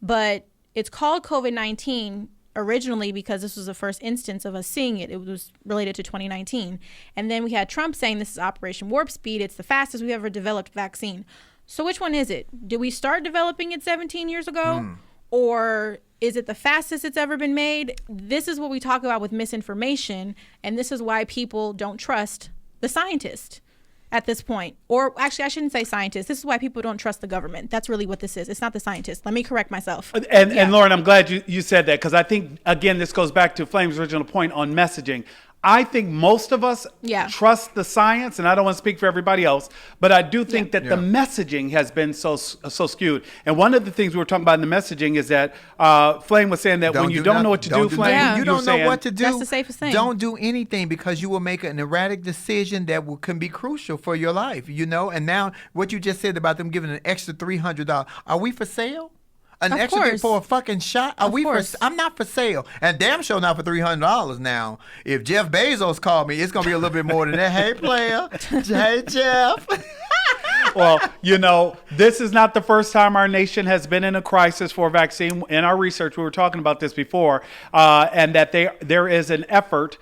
But it's called COVID-19 originally because this was the first instance of us seeing it. It was related to 2019. And then we had Trump saying this is Operation Warp Speed. It's the fastest we've ever developed vaccine. So which one is it? Did we start developing it 17 years ago? Or is it the fastest it's ever been made? This is what we talk about with misinformation. And this is why people don't trust the scientist at this point. Or actually, I shouldn't say scientists. This is why people don't trust the government. That's really what this is. It's not the scientists. Let me correct myself. And Lauren, I'm glad you said that, because I think, again, this goes back to Flame's original point on messaging. I think most of us trust the science, and I don't want to speak for everybody else, but I do think that the messaging has been so skewed. And one of the things we were talking about in the messaging is that Flame was saying that when you don't know what to do, Flame, you don't know what to do. That's the safest thing. Don't do anything, because you will make an erratic decision that can be crucial for your life, you know? And now what you just said about them giving an extra $300, are we for sale? An extra thing for a fucking shot? I'm not for sale. And damn sure not for $300 now. If Jeff Bezos called me, it's going to be a little bit more than that. Hey, player. Hey, Jeff. Well, you know, this is not the first time our nation has been in a crisis for a vaccine. In our research, we were talking about this before, and that there is an effort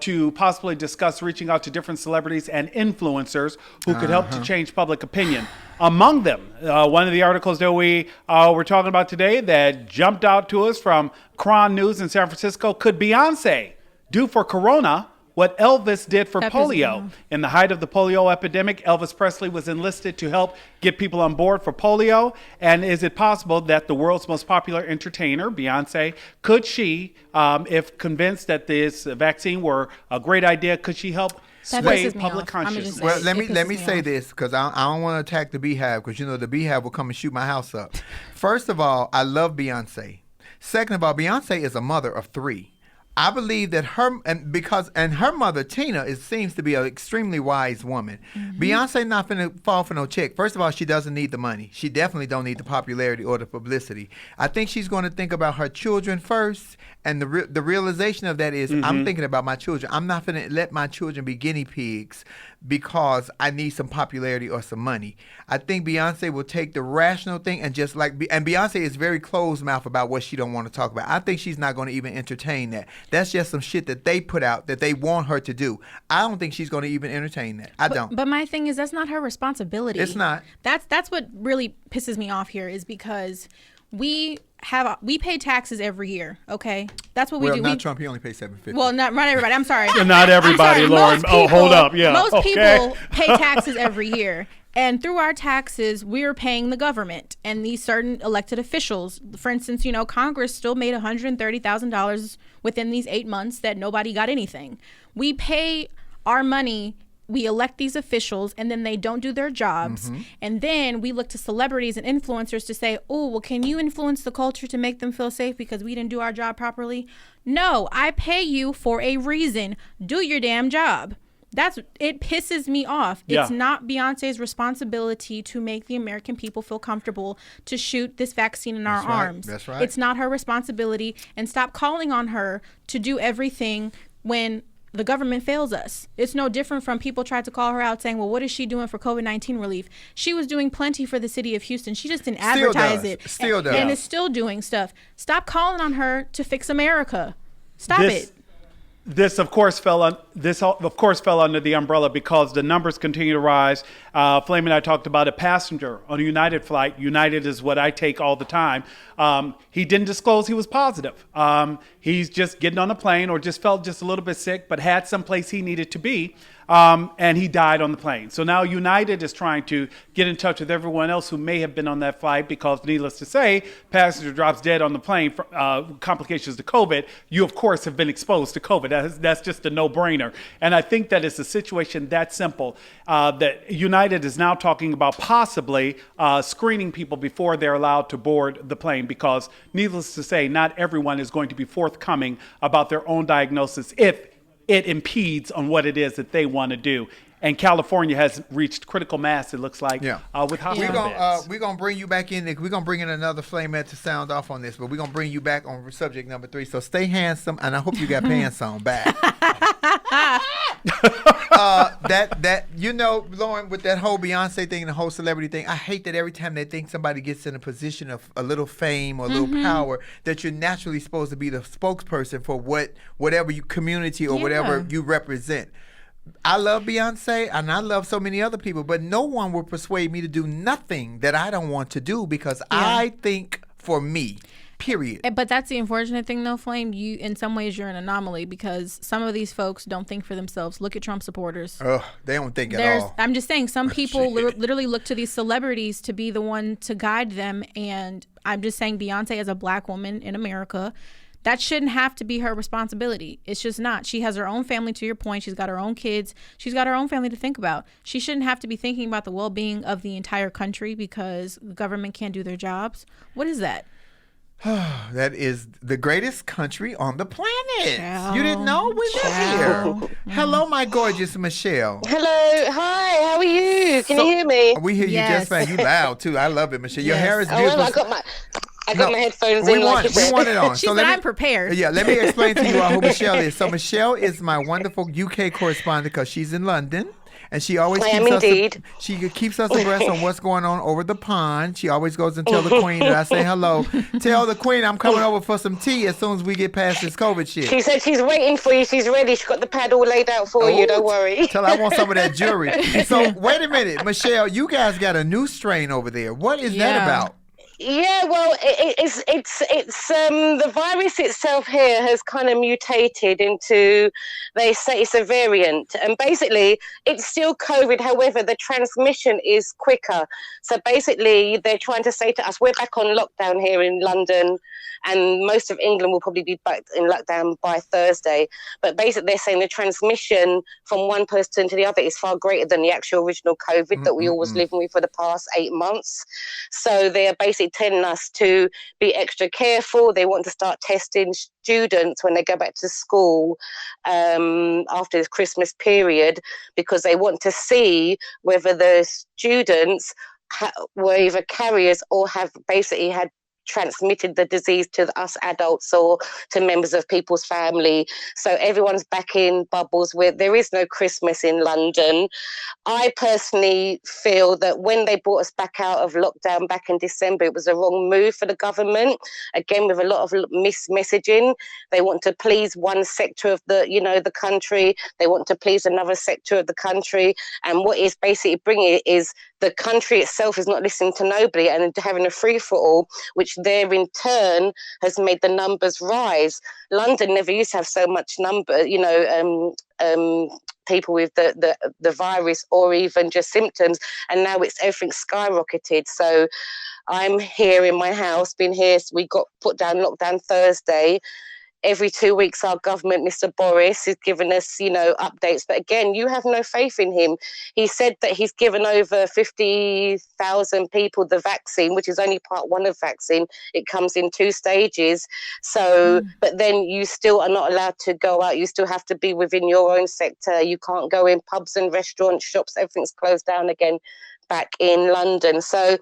to possibly discuss reaching out to different celebrities and influencers who could help to change public opinion. Among them, one of the articles that we were talking about today that jumped out to us from Cron News in San Francisco, could Beyonce do for Corona what Elvis did for polio? In the height of the polio epidemic, Elvis Presley was enlisted to help get people on board for polio. And is it possible that the world's most popular entertainer, Beyonce, could she, if convinced that this vaccine were a great idea, could she help sway public consciousness? Well, let me say this, because I don't want to attack the Beehive, because you know the Beehive will come and shoot my house up. First of all, I love Beyonce. Second of all, Beyonce is a mother of 3. I believe that her mother Tina seems to be an extremely wise woman. Beyonce not finna fall for no chick. First of all, she doesn't need the money. She definitely don't need the popularity or the publicity. I think she's going to think about her children first, and the realization of that is I'm thinking about my children. I'm not finna let my children be guinea pigs because I need some popularity or some money. I think Beyonce will take the rational thing and just and Beyonce is very closed mouth about what she don't want to talk about. I think she's not going to even entertain that. That's just some shit that they put out that they want her to do. I don't think she's going to even entertain that. I don't. But my thing is, that's not her responsibility. It's not. That's what really pisses me off here, is because we pay taxes every year. Okay, that's what we do. Well, not Trump. He only pays $750. Well, not everybody. I'm sorry. Not everybody, Lauren. Hold up. Yeah. Most people pay taxes every year. And through our taxes, we're paying the government and these certain elected officials. For instance, Congress still made $130,000 within these 8 months that nobody got anything. We pay our money. We elect these officials and then they don't do their jobs. Mm-hmm. And then we look to celebrities and influencers to say, oh, well, can you influence the culture to make them feel safe because we didn't do our job properly? No, I pay you for a reason. Do your damn job. It pisses me off. Yeah. It's not Beyonce's responsibility to make the American people feel comfortable to shoot this vaccine in our arms. That's right. It's not her responsibility. And stop calling on her to do everything when the government fails us. It's no different from people tried to call her out saying, well, what is she doing for COVID-19 relief? She was doing plenty for the city of Houston. She just didn't advertise it. Still does. And is still doing stuff. Stop calling on her to fix America. Stop it. This, of course, fell under the umbrella because the numbers continue to rise. Flame and I talked about a passenger on a United flight. United is what I take all the time. He didn't disclose he was positive. He's just getting on a plane or just felt just a little bit sick, but had someplace he needed to be. And he died on the plane. So now United is trying to get in touch with everyone else who may have been on that flight because, needless to say, passenger drops dead on the plane for complications to COVID. You, of course, have been exposed to COVID. That's just a no-brainer. And I think that it's a situation that simple that United is now talking about possibly screening people before they're allowed to board the plane because, needless to say, not everyone is going to be forthcoming about their own diagnosis if it impedes on what it is that they want to do. And California has reached critical mass, it looks like, with hospital beds. We're going to bring you back in. We're going to bring in another Flamette to sound off on this, but we're going to bring you back on subject number 3. So stay handsome, and I hope you got pants on back. Lauren, with that whole Beyonce thing and the whole celebrity thing, I hate that every time they think somebody gets in a position of a little fame or a little power, that you're naturally supposed to be the spokesperson for whatever you community or whatever you represent. I love Beyonce and I love so many other people, but no one will persuade me to do nothing that I don't want to do because I think for me. Period. But that's the unfortunate thing, though, Flame. You, in some ways, you're an anomaly because some of these folks don't think for themselves. Look at Trump supporters. They don't think at all. I'm just saying, some people literally look to these celebrities to be the one to guide them. And I'm just saying, Beyonce, as a black woman in America, that shouldn't have to be her responsibility. It's just not. She has her own family, to your point. She's got her own kids. She's got her own family to think about. She shouldn't have to be thinking about the well-being of the entire country because the government can't do their jobs. What is that? That is the greatest country on the planet. You didn't know? We live here. Hello, my gorgeous Michelle. Hello. Hi. How are you? Can you hear me? We hear you just fine. You loud, too. I love it, Michelle. Your hair is beautiful. Well, I got my headphones in. We want it on. She said I'm prepared. Yeah, let me explain to you all who Michelle is. So Michelle is my wonderful UK correspondent because she's in London. And she always keeps us abreast on what's going on over the pond. She always goes and tell the Queen that I say hello. Tell the Queen I'm coming over for some tea as soon as we get past this COVID shit. She said she's waiting for you. She's ready. She's got the pad all laid out for you. Don't worry. Tell her I want some of that jewelry. So wait a minute, Michelle. You guys got a new strain over there. What is that about? Yeah, well, it's the virus itself here has kind of mutated into, they say it's a variant, and basically it's still COVID. However, the transmission is quicker. So basically, they're trying to say to us, we're back on lockdown here in London, and most of England will probably be back in lockdown by Thursday. But basically, they're saying the transmission from one person to the other is far greater than the actual original COVID that we all was living with for the past 8 months. So they are basically telling us to be extra careful. They want to start testing students when they go back to school after this Christmas period because they want to see whether the students were either carriers or have basically had transmitted the disease to us adults or to members of people's family. So everyone's back in bubbles where there is no Christmas in London. I personally feel that when they brought us back out of lockdown back in December, it was a wrong move for the government. Again, with a lot of messaging. They want to please one sector of the country. They want to please another sector of the country. And what is basically bringing it is the country itself is not listening to nobody and having a free-for-all, which there in turn has made the numbers rise. London never used to have so much people with the virus or even just symptoms, and now everything's skyrocketed. So I'm here in my house, been here. We got put down lockdown Thursday. Every 2 weeks, our government, Mr. Boris, is giving us, updates. But again, you have no faith in him. He said that he's given over 50,000 people the vaccine, which is only part one of vaccine. It comes in 2 stages. So, but then you still are not allowed to go out. You still have to be within your own sector. You can't go in pubs and restaurants, shops. Everything's closed down again back in London. So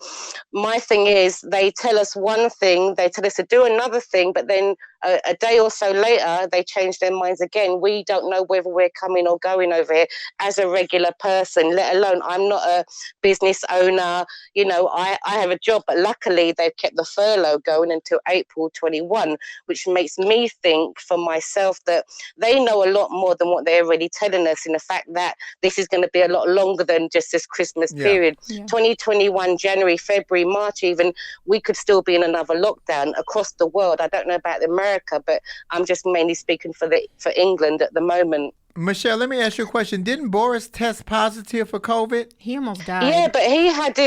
my thing is, they tell us one thing, they tell us to do another thing, but then a day or so later, they change their minds again. We don't know whether we're coming or going over here as a regular person, let alone I'm not a business owner. I have a job, but luckily they've kept the furlough going until April 21, which makes me think for myself that they know a lot more than what they're already telling us, in the fact that this is going to be a lot longer than just this Christmas period. Yeah. 2021, January, February, March even, we could still be in another lockdown across the world. I don't know about America, but I'm just mainly speaking for England at the moment. Michelle, let me ask you a question. Didn't Boris test positive for COVID? He almost died. Yeah, but he had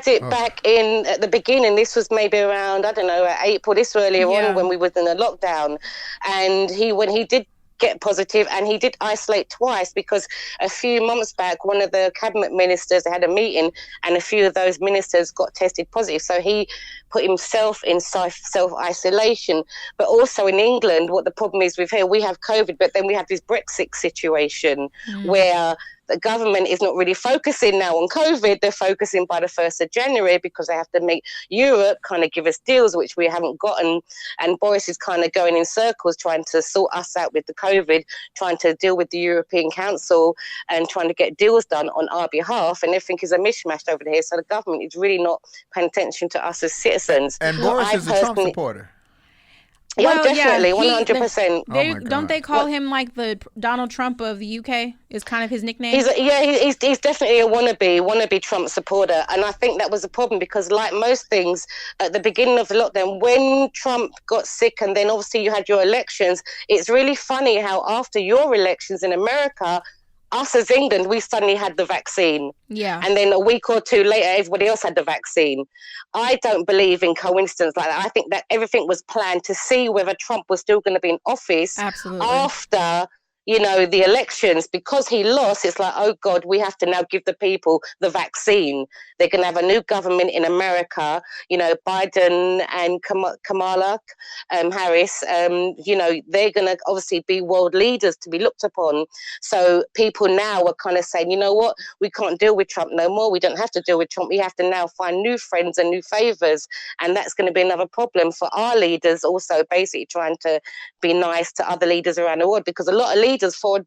it back in at the beginning. This was maybe around, April, this earlier on when we were in a lockdown. And when he did get positive, and he did isolate twice, because a few months back, one of the cabinet ministers had a meeting and a few of those ministers got tested positive. So he put himself in self-isolation. But also in England, what the problem is with here, we have COVID, but then we have this Brexit situation where the government is not really focusing now on COVID. They're focusing by the 1st of January because they have to make Europe kind of give us deals, which we haven't gotten. And Boris is kind of going in circles trying to sort us out with the COVID, trying to deal with the European Council and trying to get deals done on our behalf. And everything is a mishmash over here. So the government is really not paying attention to us as citizens. And Boris is a Trump supporter. Yeah, definitely, 100%. Don't they call him like the Donald Trump of the UK? Is kind of his nickname. He's definitely a wannabe Trump supporter, and I think that was a problem because, like most things, at the beginning of the lockdown, when Trump got sick, and then obviously you had your elections, it's really funny how after your elections in America, us as England, we suddenly had the vaccine. Yeah. And then a week or two later, everybody else had the vaccine. I don't believe in coincidence like that. I think that everything was planned to see whether Trump was still going to be in office. Absolutely. After the elections. Because he lost, it's like, oh God, we have to now give the people the vaccine. They're going to have a new government in America, Biden and Kamala Harris, they're going to obviously be world leaders to be looked upon. So people now are kind of saying, you know what, we can't deal with Trump no more. We don't have to deal with Trump. We have to now find new friends and new favors. And that's going to be another problem for our leaders also, basically trying to be nice to other leaders around the world, because a lot of leaders forward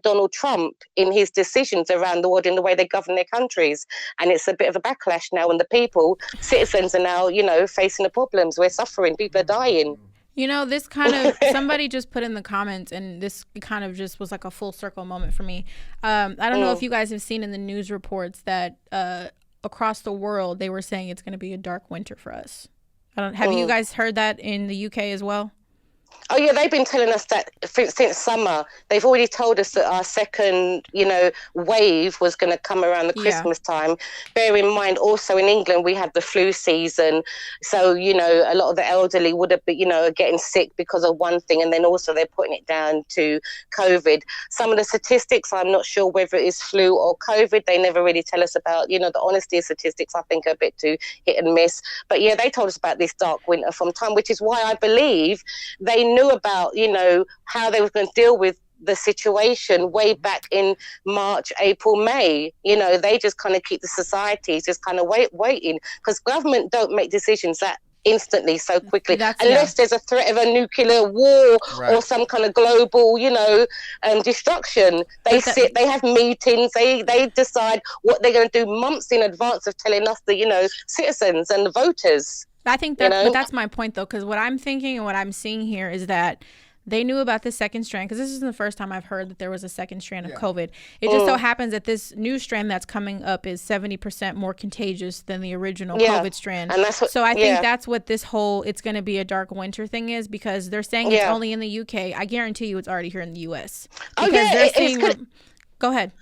Donald Trump in his decisions around the world in the way they govern their countries. And it's a bit of a backlash now, and citizens are now, facing the problems. We're suffering, people are dying. This kind of, somebody just put in the comments, and this kind of just was like a full circle moment for me. I don't know if you guys have seen in the news reports that across the world, they were saying it's going to be a dark winter for us. Have you guys heard that in the UK as well? Oh, yeah, they've been telling us that since summer. They've already told us that our second, wave was going to come around the Christmas time. Bear in mind, also in England, we had the flu season. So, a lot of the elderly would have been, getting sick because of one thing. And then also they're putting it down to COVID. Some of the statistics, I'm not sure whether it is flu or COVID. They never really tell us about, the honesty of statistics, I think, are a bit too hit and miss. But, yeah, they told us about this dark winter from time, which is why I believe they knew about, how they were going to deal with the situation way back in March, April, May. They just kind of keep the societies just kind of waiting, because government don't make decisions that instantly so quickly unless there's a threat of a nuclear war or some kind of global destruction. They have meetings, they decide what they're going to do months in advance of telling us, the citizens and the voters. I think that, but that's my point though, because what I'm thinking and what I'm seeing here is that they knew about the second strand, because this isn't the first time I've heard that there was a second strand of COVID. It just so happens that this new strand that's coming up is 70% more contagious than the original COVID strand. And that's what, so I think that's what this whole it's going to be a dark winter thing is, because they're saying it's only in the UK. I guarantee you it's already here in the US. Because they're seeing go ahead.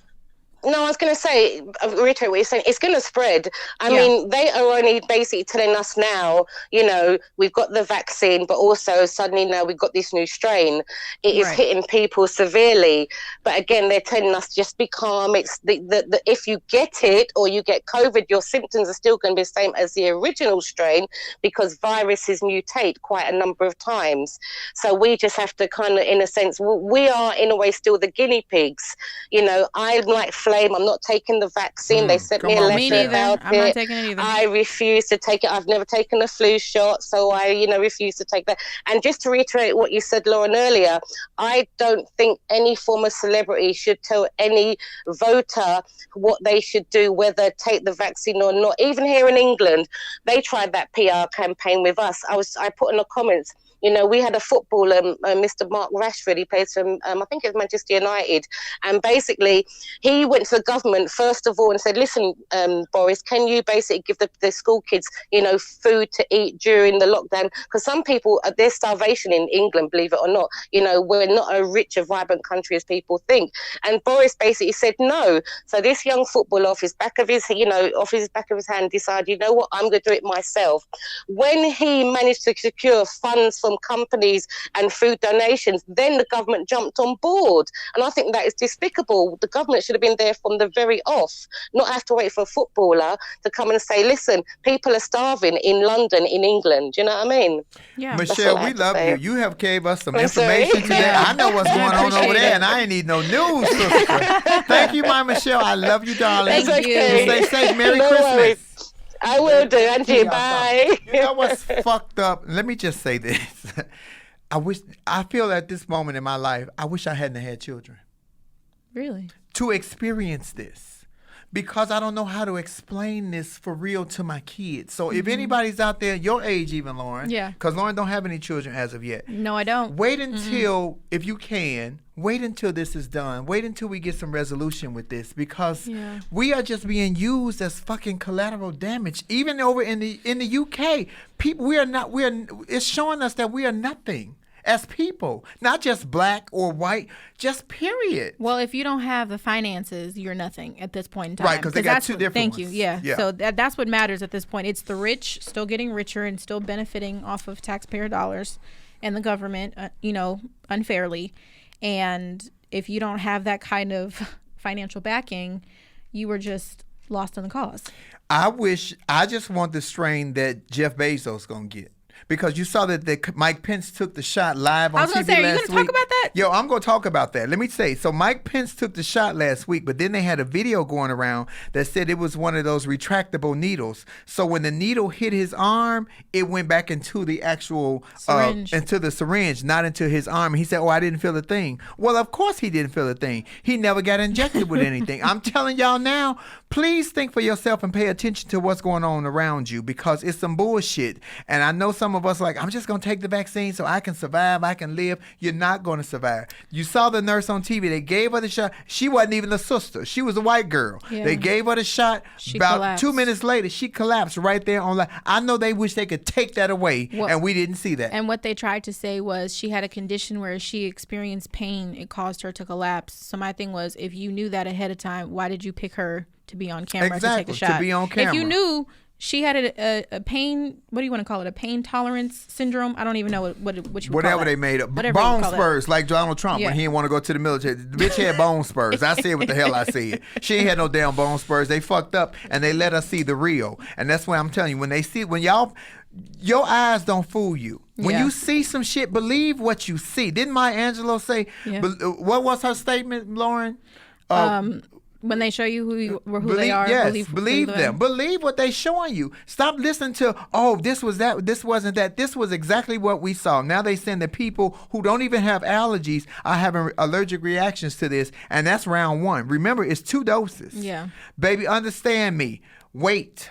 No, I was going to say, reiterate what you're saying, it's going to spread. I mean, they are only basically telling us now, you know, we've got the vaccine, but also suddenly now we've got this new strain. It is hitting people severely. But again, they're telling us just be calm. It's the if you get it or you get COVID, your symptoms are still going to be the same as the original strain, because viruses mutate quite a number of times. So we just have to kind of, in a sense, we are in a way still the guinea pigs. You know, I'm like Flame. I'm not taking the vaccine. They sent me a letter about I'm not taking it either. I refuse to take it. I've never taken a flu shot, so I, refuse to take that. And just to reiterate what you said, Lauren, earlier, I don't think any former celebrity should tell any voter what they should do, whether take the vaccine or not. Even here in England, they tried that PR campaign with us. I put in the comments, we had a footballer, Mr. Mark Rashford. He plays for, I think it's Manchester United. And basically, he went to the government, first of all, and said, listen, Boris, can you basically give the school kids, food to eat during the lockdown? Because some people, there's starvation in England, believe it or not. We're not a rich, a vibrant country as people think. And Boris basically said no. So this young footballer, off his back of his hand, decided, you know what, I'm going to do it myself. When he managed to secure funds from companies and food donations, then the government jumped on board. And I think that is despicable. The government should have been there from the very off, not have to wait for a footballer to come and say, listen, people are starving in London, in England. Do you know what I mean? Yeah. Michelle, we love you. You have gave us some information today. I know what's going on over there, and I ain't need no news, sister. Thank you, my Michelle. I love you, darling. Thank you. Stay safe. Merry Christmas. Worries. I will do, Angie. Bye. You know what's fucked up? Let me just say this. I feel at this moment in my life, I wish I hadn't had children. Really? To experience this. Because I don't know how to explain this for real to my kids. So if anybody's out there, your age even, Lauren. Yeah. Because Lauren don't have any children as of yet. No, I don't. Wait until, if you can, wait until this is done. Wait until we get some resolution with this. Because we are just being used as fucking collateral damage. Even over in the UK, people, it's showing us that we are nothing. As people, not just black or white, just period. Well, if you don't have the finances, you're nothing at this point in time. Right, because they got two different Thank ones. you, yeah. So that's what matters at this point. It's the rich still getting richer and still benefiting off of taxpayer dollars and the government, unfairly. And if you don't have that kind of financial backing, you were just lost in the cause. I just want the strain that Jeff Bezos going to get. Because you saw that Mike Pence took the shot live on TV last week. I was going to say, are you going to talk about that? Yo, I'm going to talk about that. Let me say, so Mike Pence took the shot last week, but then they had a video going around that said it was one of those retractable needles. So when the needle hit his arm, it went back into the actual syringe, into the syringe, not into his arm. And he said, I didn't feel a thing. Well, of course he didn't feel a thing. He never got injected with anything. I'm telling y'all now, please think for yourself and pay attention to what's going on around you, because it's some bullshit. And I know some of us like, I'm just going to take the vaccine so I can survive, I can live. You're not going to survive. You saw the nurse on TV. They gave her the shot. She wasn't even a sister. She was a white girl. Yeah. They gave her the shot. About collapsed. 2 minutes later, she collapsed right there on live. I know they wish they could take that away, and we didn't see that. And what they tried to say was she had a condition where she experienced pain. It caused her to collapse. So my thing was, if you knew that ahead of time, why did you pick her to be on camera to take the shot? To be on camera. If you knew she had a pain, what do you want to call it? A pain tolerance syndrome? I don't even know what you would call it. Whatever they made up. Bone spurs, like Donald Trump when he didn't want to go to the military. The bitch had bone spurs. I said what the hell I said. She ain't had no damn bone spurs. They fucked up and they let us see the real. And that's why I'm telling you, when your eyes don't fool you. When you see some shit, believe what you see. Didn't Maya Angelou say, what was her statement, Lauren? When they show you who they are, believe them. Believe what they're showing you. Stop listening to, this was that, this wasn't that. This was exactly what we saw. Now they saying that people who don't even have allergies are having allergic reactions to this, and that's round 1. Remember, it's 2 doses. Yeah. Baby, understand me. Wait.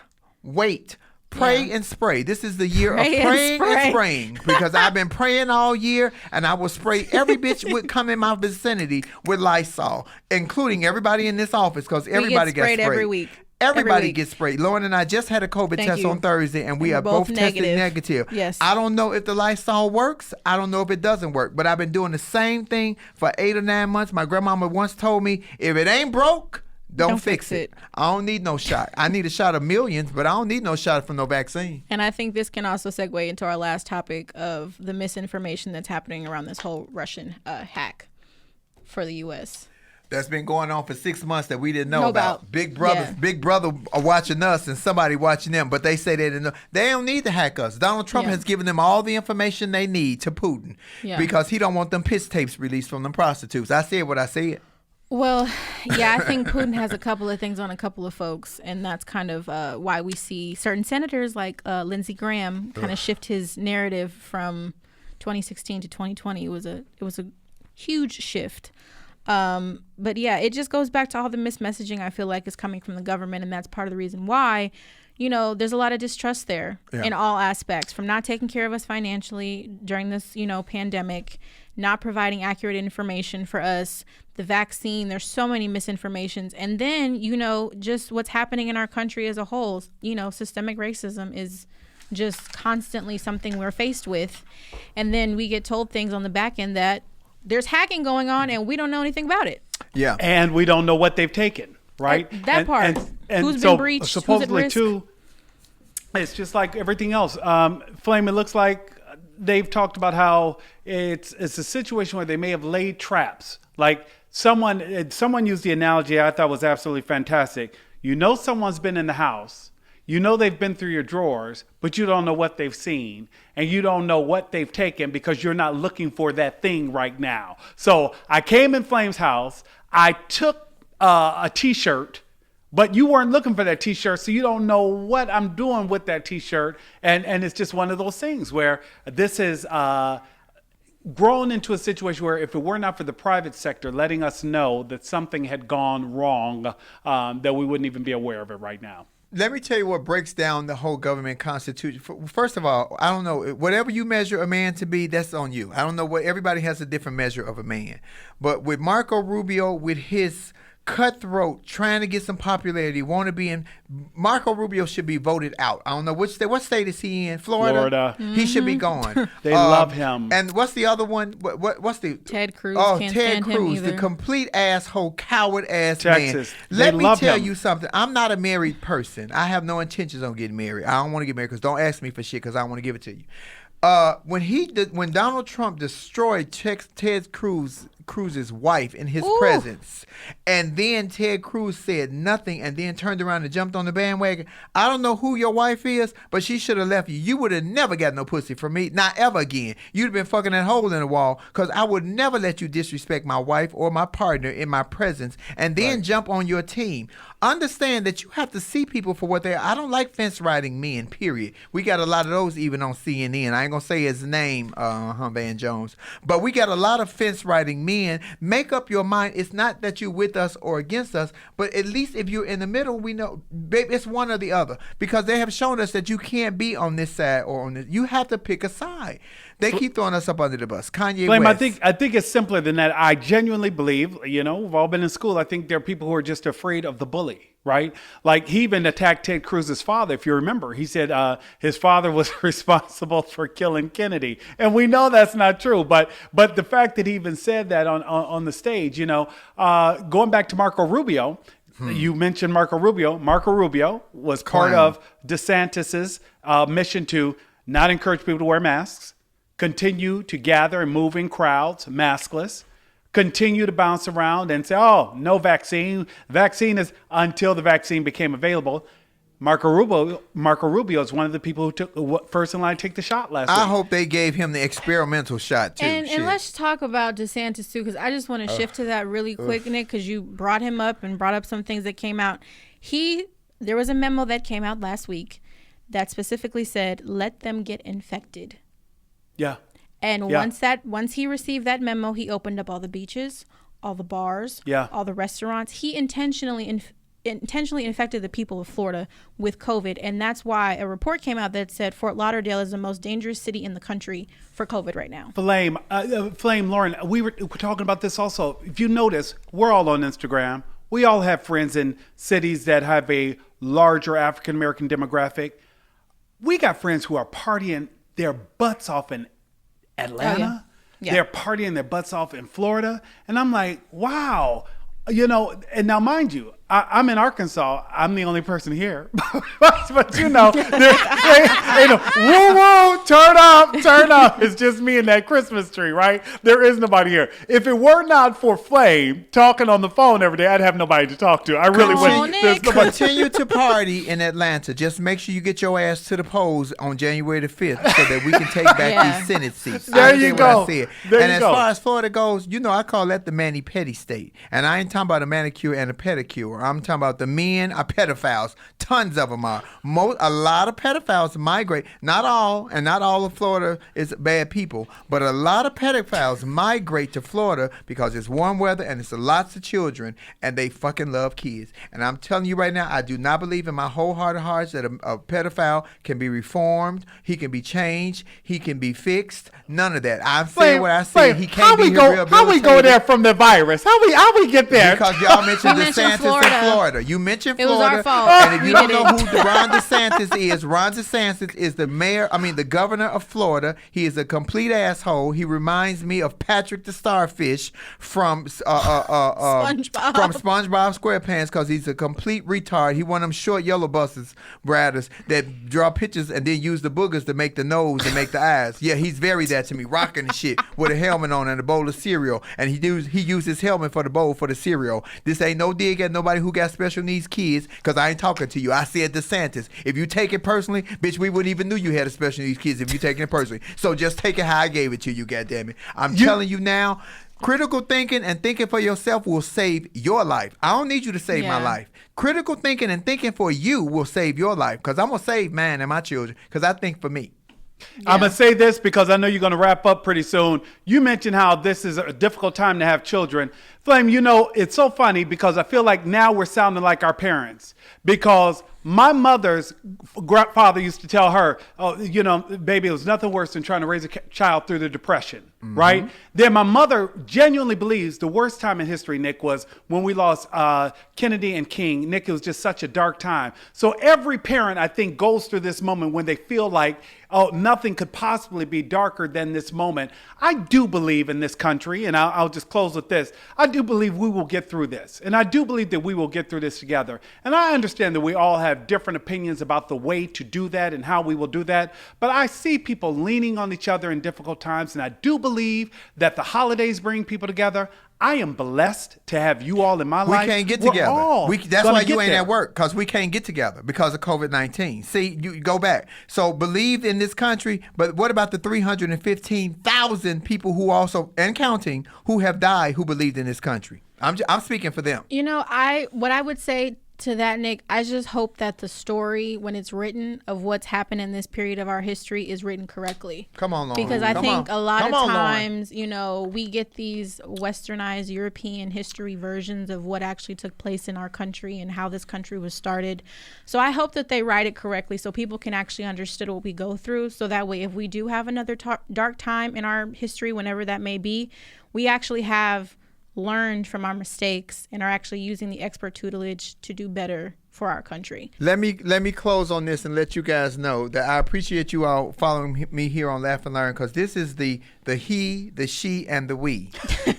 Pray and spray. This is the year of praying and spraying, because I've been praying all year, and I will spray every bitch would come in my vicinity with Lysol, including everybody in this office, because everybody gets sprayed every week. Everybody gets sprayed. Lauren and I just had a COVID test on Thursday, and we are both tested negative. Yes. I don't know if the Lysol works. I don't know if it doesn't work, but I've been doing the same thing for 8 or 9 months. My grandmama once told me, if it ain't broke, don't fix it. I don't need no shot. I need a shot of millions, but I don't need no shot from no vaccine. And I think this can also segue into our last topic of the misinformation that's happening around this whole Russian hack for the U.S. That's been going on for 6 months that we didn't know about. Big Brother are watching us and somebody watching them, but they say they didn't know. They don't need to hack us. Donald Trump has given them all the information they need to Putin because he don't want them piss tapes released from them prostitutes. I said what I said. Well, I think Putin has a couple of things on a couple of folks, and that's kind of why we see certain senators like Lindsey Graham kind of shift his narrative from 2016 to 2020. It was a huge shift. But it just goes back to all the mismessaging I feel like is coming from the government, and that's part of the reason why, there's a lot of distrust there in all aspects, from not taking care of us financially during this, pandemic, not providing accurate information for us, the vaccine, there's so many misinformations. And then, just what's happening in our country as a whole, systemic racism is just constantly something we're faced with. And then we get told things on the back end that there's hacking going on and we don't know anything about it. Yeah. And we don't know what they've taken, right? That part. And who's so been breached? supposedly who's at risk? too, it's just like everything else. Flame, it looks like they've talked about how it's a situation where they may have laid traps. Like someone used the analogy I thought was absolutely fantastic. Someone's been in the house. They've been through your drawers, but you don't know what they've seen, and you don't know what they've taken because you're not looking for that thing right now. So I came in Flame's house. I took a T-shirt, but you weren't looking for that T-shirt, so you don't know what I'm doing with that T-shirt. And it's just one of those things where this is grown into a situation where if it were not for the private sector letting us know that something had gone wrong, that we wouldn't even be aware of it right now. Let me tell you what breaks down the whole government constitution. First of all, I don't know. Whatever you measure a man to be, that's on you. I don't know what everybody has a different measure of a man. But with Marco Rubio, with his cutthroat, trying to get some popularity, want to be in. Marco Rubio should be voted out. I don't know what state is he in? Florida. Mm-hmm. He should be gone. They love him. And what's the other one? What's the Ted Cruz? Oh, Can't Ted stand Cruz, him the either. complete asshole, coward ass Texas. man. Let They me love tell him. you something. I'm not a married person. I have no intentions on getting married. I don't want to get married because don't ask me for shit because I don't want to give it to you. When Donald Trump destroyed Ted Cruz's wife in his presence, and then Ted Cruz said nothing and then turned around and jumped on the bandwagon. I don't know who your wife is, but she should have left you. You would have never got no pussy from me, not ever again. You'd have been fucking that hole in the wall because I would never let you disrespect my wife or my partner in my presence and then jump on your team. Understand that you have to see people for what they are. I don't like fence riding men, period. We got a lot of those even on CNN. I ain't going to say his name, Van Jones. But we got a lot of fence riding men. Make up your mind. It's not that you're with us or against us, but at least if you're in the middle, we know babe, it's one or the other. Because they have shown us that you can't be on this side or on this. You have to pick a side. They keep throwing us up under the bus. Kanye Flame, West. I think it's simpler than that. I genuinely believe, we've all been in school. I think there are people who are just afraid of the bully, right? Like he even attacked Ted Cruz's father. If you remember, he said his father was responsible for killing Kennedy, and we know that's not true. But the fact that he even said that on the stage, going back to Marco Rubio. You mentioned Marco Rubio. Marco Rubio was part of DeSantis's mission to not encourage people to wear masks, continue to gather and move in crowds, maskless, continue to bounce around and say, oh, no vaccine. Vaccine is until the vaccine became available. Marco Rubio is one of the people who took first in line to take the shot last week. I hope they gave him the experimental shot, too. And let's talk about DeSantis, too, because I just want to shift to that really quick, Nick, because you brought him up and brought up some things that came out. There was a memo that came out last week that specifically said, let them get infected. Yeah. And once he received that memo, he opened up all the beaches, all the bars, all the restaurants. He intentionally intentionally infected the people of Florida with COVID. And that's why a report came out that said Fort Lauderdale is the most dangerous city in the country for COVID right now. Flame, Lauren, we were talking about this also. If you notice, we're all on Instagram. We all have friends in cities that have a larger African-American demographic. We got friends who are partying their butts off in Atlanta. Oh, yeah. They're partying their butts off in Florida. And I'm like, wow. And now mind you, I'm in Arkansas. I'm the only person here. but woo woo, turn up. It's just me and that Christmas tree, right? There is nobody here. If it were not for Flame talking on the phone every day, I'd have nobody to talk to. I really wouldn't. Continue to party in Atlanta. Just make sure you get your ass to the polls on January the 5th so that we can take back these Senate seats. There you go. As far as Florida goes, I call that the mani-pedi state. And I ain't talking about a manicure and a pedicure. I'm talking about the men are pedophiles. Tons of them are. A lot of pedophiles migrate. Not all, and not all of Florida is bad people, but a lot of pedophiles migrate to Florida because it's warm weather and it's lots of children, and they fucking love kids. And I'm telling you right now, I do not believe in my whole heart of hearts that a pedophile can be reformed. He can be changed. He can be fixed. None of that. I'm saying what I say. He can't be rehabilitated. How we go there from the virus? How we get there? Because y'all mentioned DeSantis in Florida. You mentioned Florida. It was our fault. And if you don't know who Ron DeSantis is the governor of Florida. He is a complete asshole. He reminds me of Patrick the Starfish from SpongeBob. From SpongeBob SquarePants, because he's a complete retard. He one of them short yellow buses, riders that draw pictures and then use the boogers to make the nose and make the eyes. Yeah, he's very that to me, rocking and shit with a helmet on and a bowl of cereal. And he used his helmet for the bowl for the cereal. This ain't no dig at nobody who got special needs kids, because I ain't talking to you. I said DeSantis. If you take it personally, bitch, we wouldn't even knew you had a special needs kids if you taking it personally. So just take it how I gave it to you, goddammit. I'm telling you now, critical thinking and thinking for yourself will save your life. I don't need you to save my life. Critical thinking and thinking for you will save your life, because I'm going to save mine and my children, because I think for me. Yeah. I'm going to say this because I know you're going to wrap up pretty soon. You mentioned how this is a difficult time to have children. Flame, it's so funny because I feel like now we're sounding like our parents, because my mother's grandfather used to tell her, baby, it was nothing worse than trying to raise a child through the Depression, right? Then my mother genuinely believes the worst time in history, Nick, was when we lost Kennedy and King. Nick, it was just such a dark time. So every parent, I think, goes through this moment when they feel like, nothing could possibly be darker than this moment. I do believe in this country, and I'll just close with this. I do believe we will get through this, and I do believe that we will get through this together. And I understand that we all have different opinions about the way to do that and how we will do that, but I see people leaning on each other in difficult times, and I do believe that the holidays bring people together. I am blessed to have you all in my life. We can't get together. That's why you ain't at work, because we can't get together because of COVID-19. See, you go back. So believe in this country, but what about the 315,000 people who also, and counting, who have died who believed in this country? I'm speaking for them. What I would say to that, Nick, I just hope that the story, when it's written, of what's happened in this period of our history is written correctly. Come on, Lauren. Because I think a lot of times, we get these westernized European history versions of what actually took place in our country and how this country was started. So I hope that they write it correctly so people can actually understand what we go through. So that way, if we do have another dark time in our history, whenever that may be, we actually have learned from our mistakes and are actually using the expert tutelage to do better for our country. Let me close on this and let you guys know that I appreciate you all following me here on Laugh and Learn, because this is the he, the she, and the we.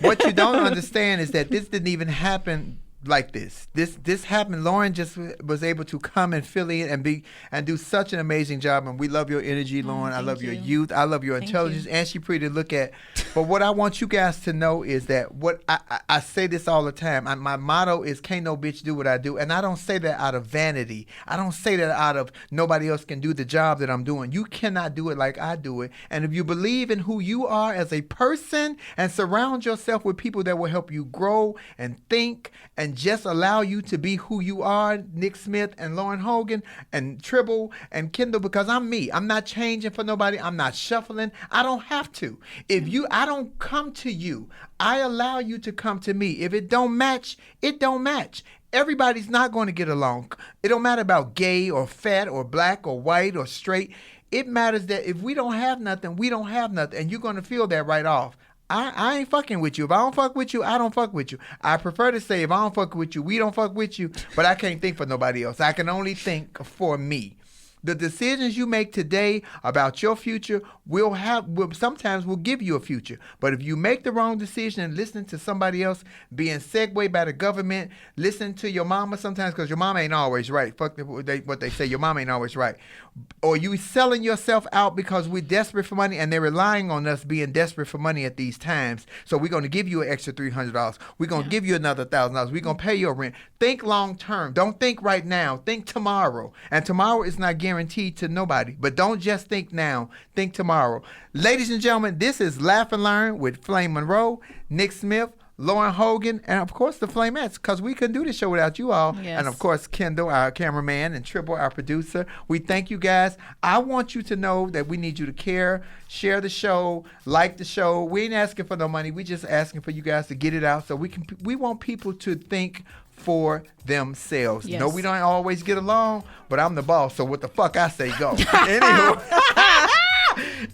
What you don't understand is that this didn't even happen like this. This happened. Lauren just was able to come and fill in and do such an amazing job. And we love your energy, Lauren. I love your youth. I love your intelligence, and she pretty to look at. But what I want you guys to know is that what I say this all the time. My motto is "Can't no bitch do what I do," and I don't say that out of vanity. I don't say that out of nobody else can do the job that I'm doing. You cannot do it like I do it. And if you believe in who you are as a person and surround yourself with people that will help you grow and think and just allow you to be who you are, Nick Smith and Lauren Hogan and Tribble and Kendall, because I'm me. I'm not changing for nobody. I'm not shuffling. I don't have to. I don't come to you. I allow you to come to me. If it don't match, it don't match. Everybody's not going to get along. It don't matter about gay or fat or black or white or straight. It matters that if we don't have nothing, we don't have nothing. And you're going to feel that right off. I ain't fucking with you. If I don't fuck with you, I don't fuck with you. I prefer to say if I don't fuck with you, we don't fuck with you. But I can't think for nobody else. I can only think for me. The decisions you make today about your future sometimes will give you a future. But if you make the wrong decision and listen to somebody else, being segued by the government, listen to your mama sometimes because your mama ain't always right. Fuck what they say. Your mama ain't always right. Or you selling yourself out because we're desperate for money and they're relying on us being desperate for money at these times. So we're going to give you an extra $300. We're going to give you another $1,000. We're going to pay your rent. Think long term. Don't think right now. Think tomorrow. And tomorrow is not guaranteed to nobody. But don't just think now. Think tomorrow. Ladies and gentlemen, this is Laugh and Learn with Flame Monroe, Nick Smith, Lauren Hogan, and of course the Flamettes, because we couldn't do this show without you all. Yes. And of course Kendall, our cameraman, and Triple, our producer. We thank you guys. I want you to know that we need you to care, share the show, like the show. We ain't asking for no money. We just asking for you guys to get it out so we want people to think for themselves. Yes. No, we don't always get along, but I'm the boss, so what the fuck I say go.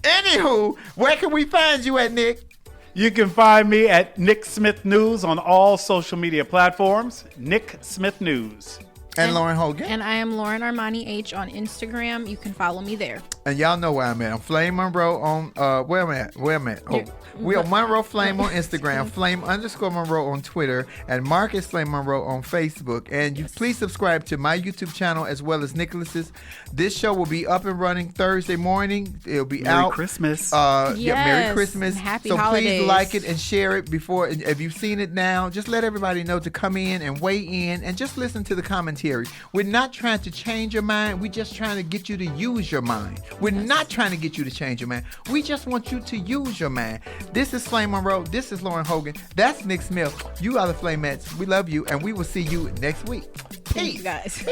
Anywho, where can we find you at, Nick? You can find me at Nick Smith News on all social media platforms. Nick Smith News. And Lauren Hogan. And I am Lauren Armani H on Instagram. You can follow me there. And y'all know where I'm at. I'm Flame Monroe on, where am I at? Oh, we are Monroe Flame on Instagram, Flame_Monroe on Twitter, and Marcus Flame Monroe on Facebook. And you please subscribe to my YouTube channel as well as Nicholas's. This show will be up and running Thursday morning. It'll be out. Merry Christmas. Merry Christmas. Happy so holidays. Please like it and share it before. If you've seen it now, just let everybody know to come in and weigh in and just listen to the commentary. We're not trying to change your mind. We're just trying to get you to use your mind. We're not trying to get you to change your mind. We just want you to use your mind. This is Flame Monroe. This is Lauren Hogan. That's Nick Smith. You are the Flamettes. We love you, and we will see you next week. Peace. Guys.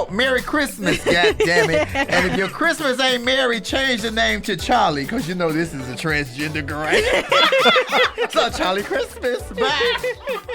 Merry Christmas, God damn it. And if your Christmas ain't merry, change the name to Charlie, because you know this is a transgender girl. So Charlie Christmas. Bye.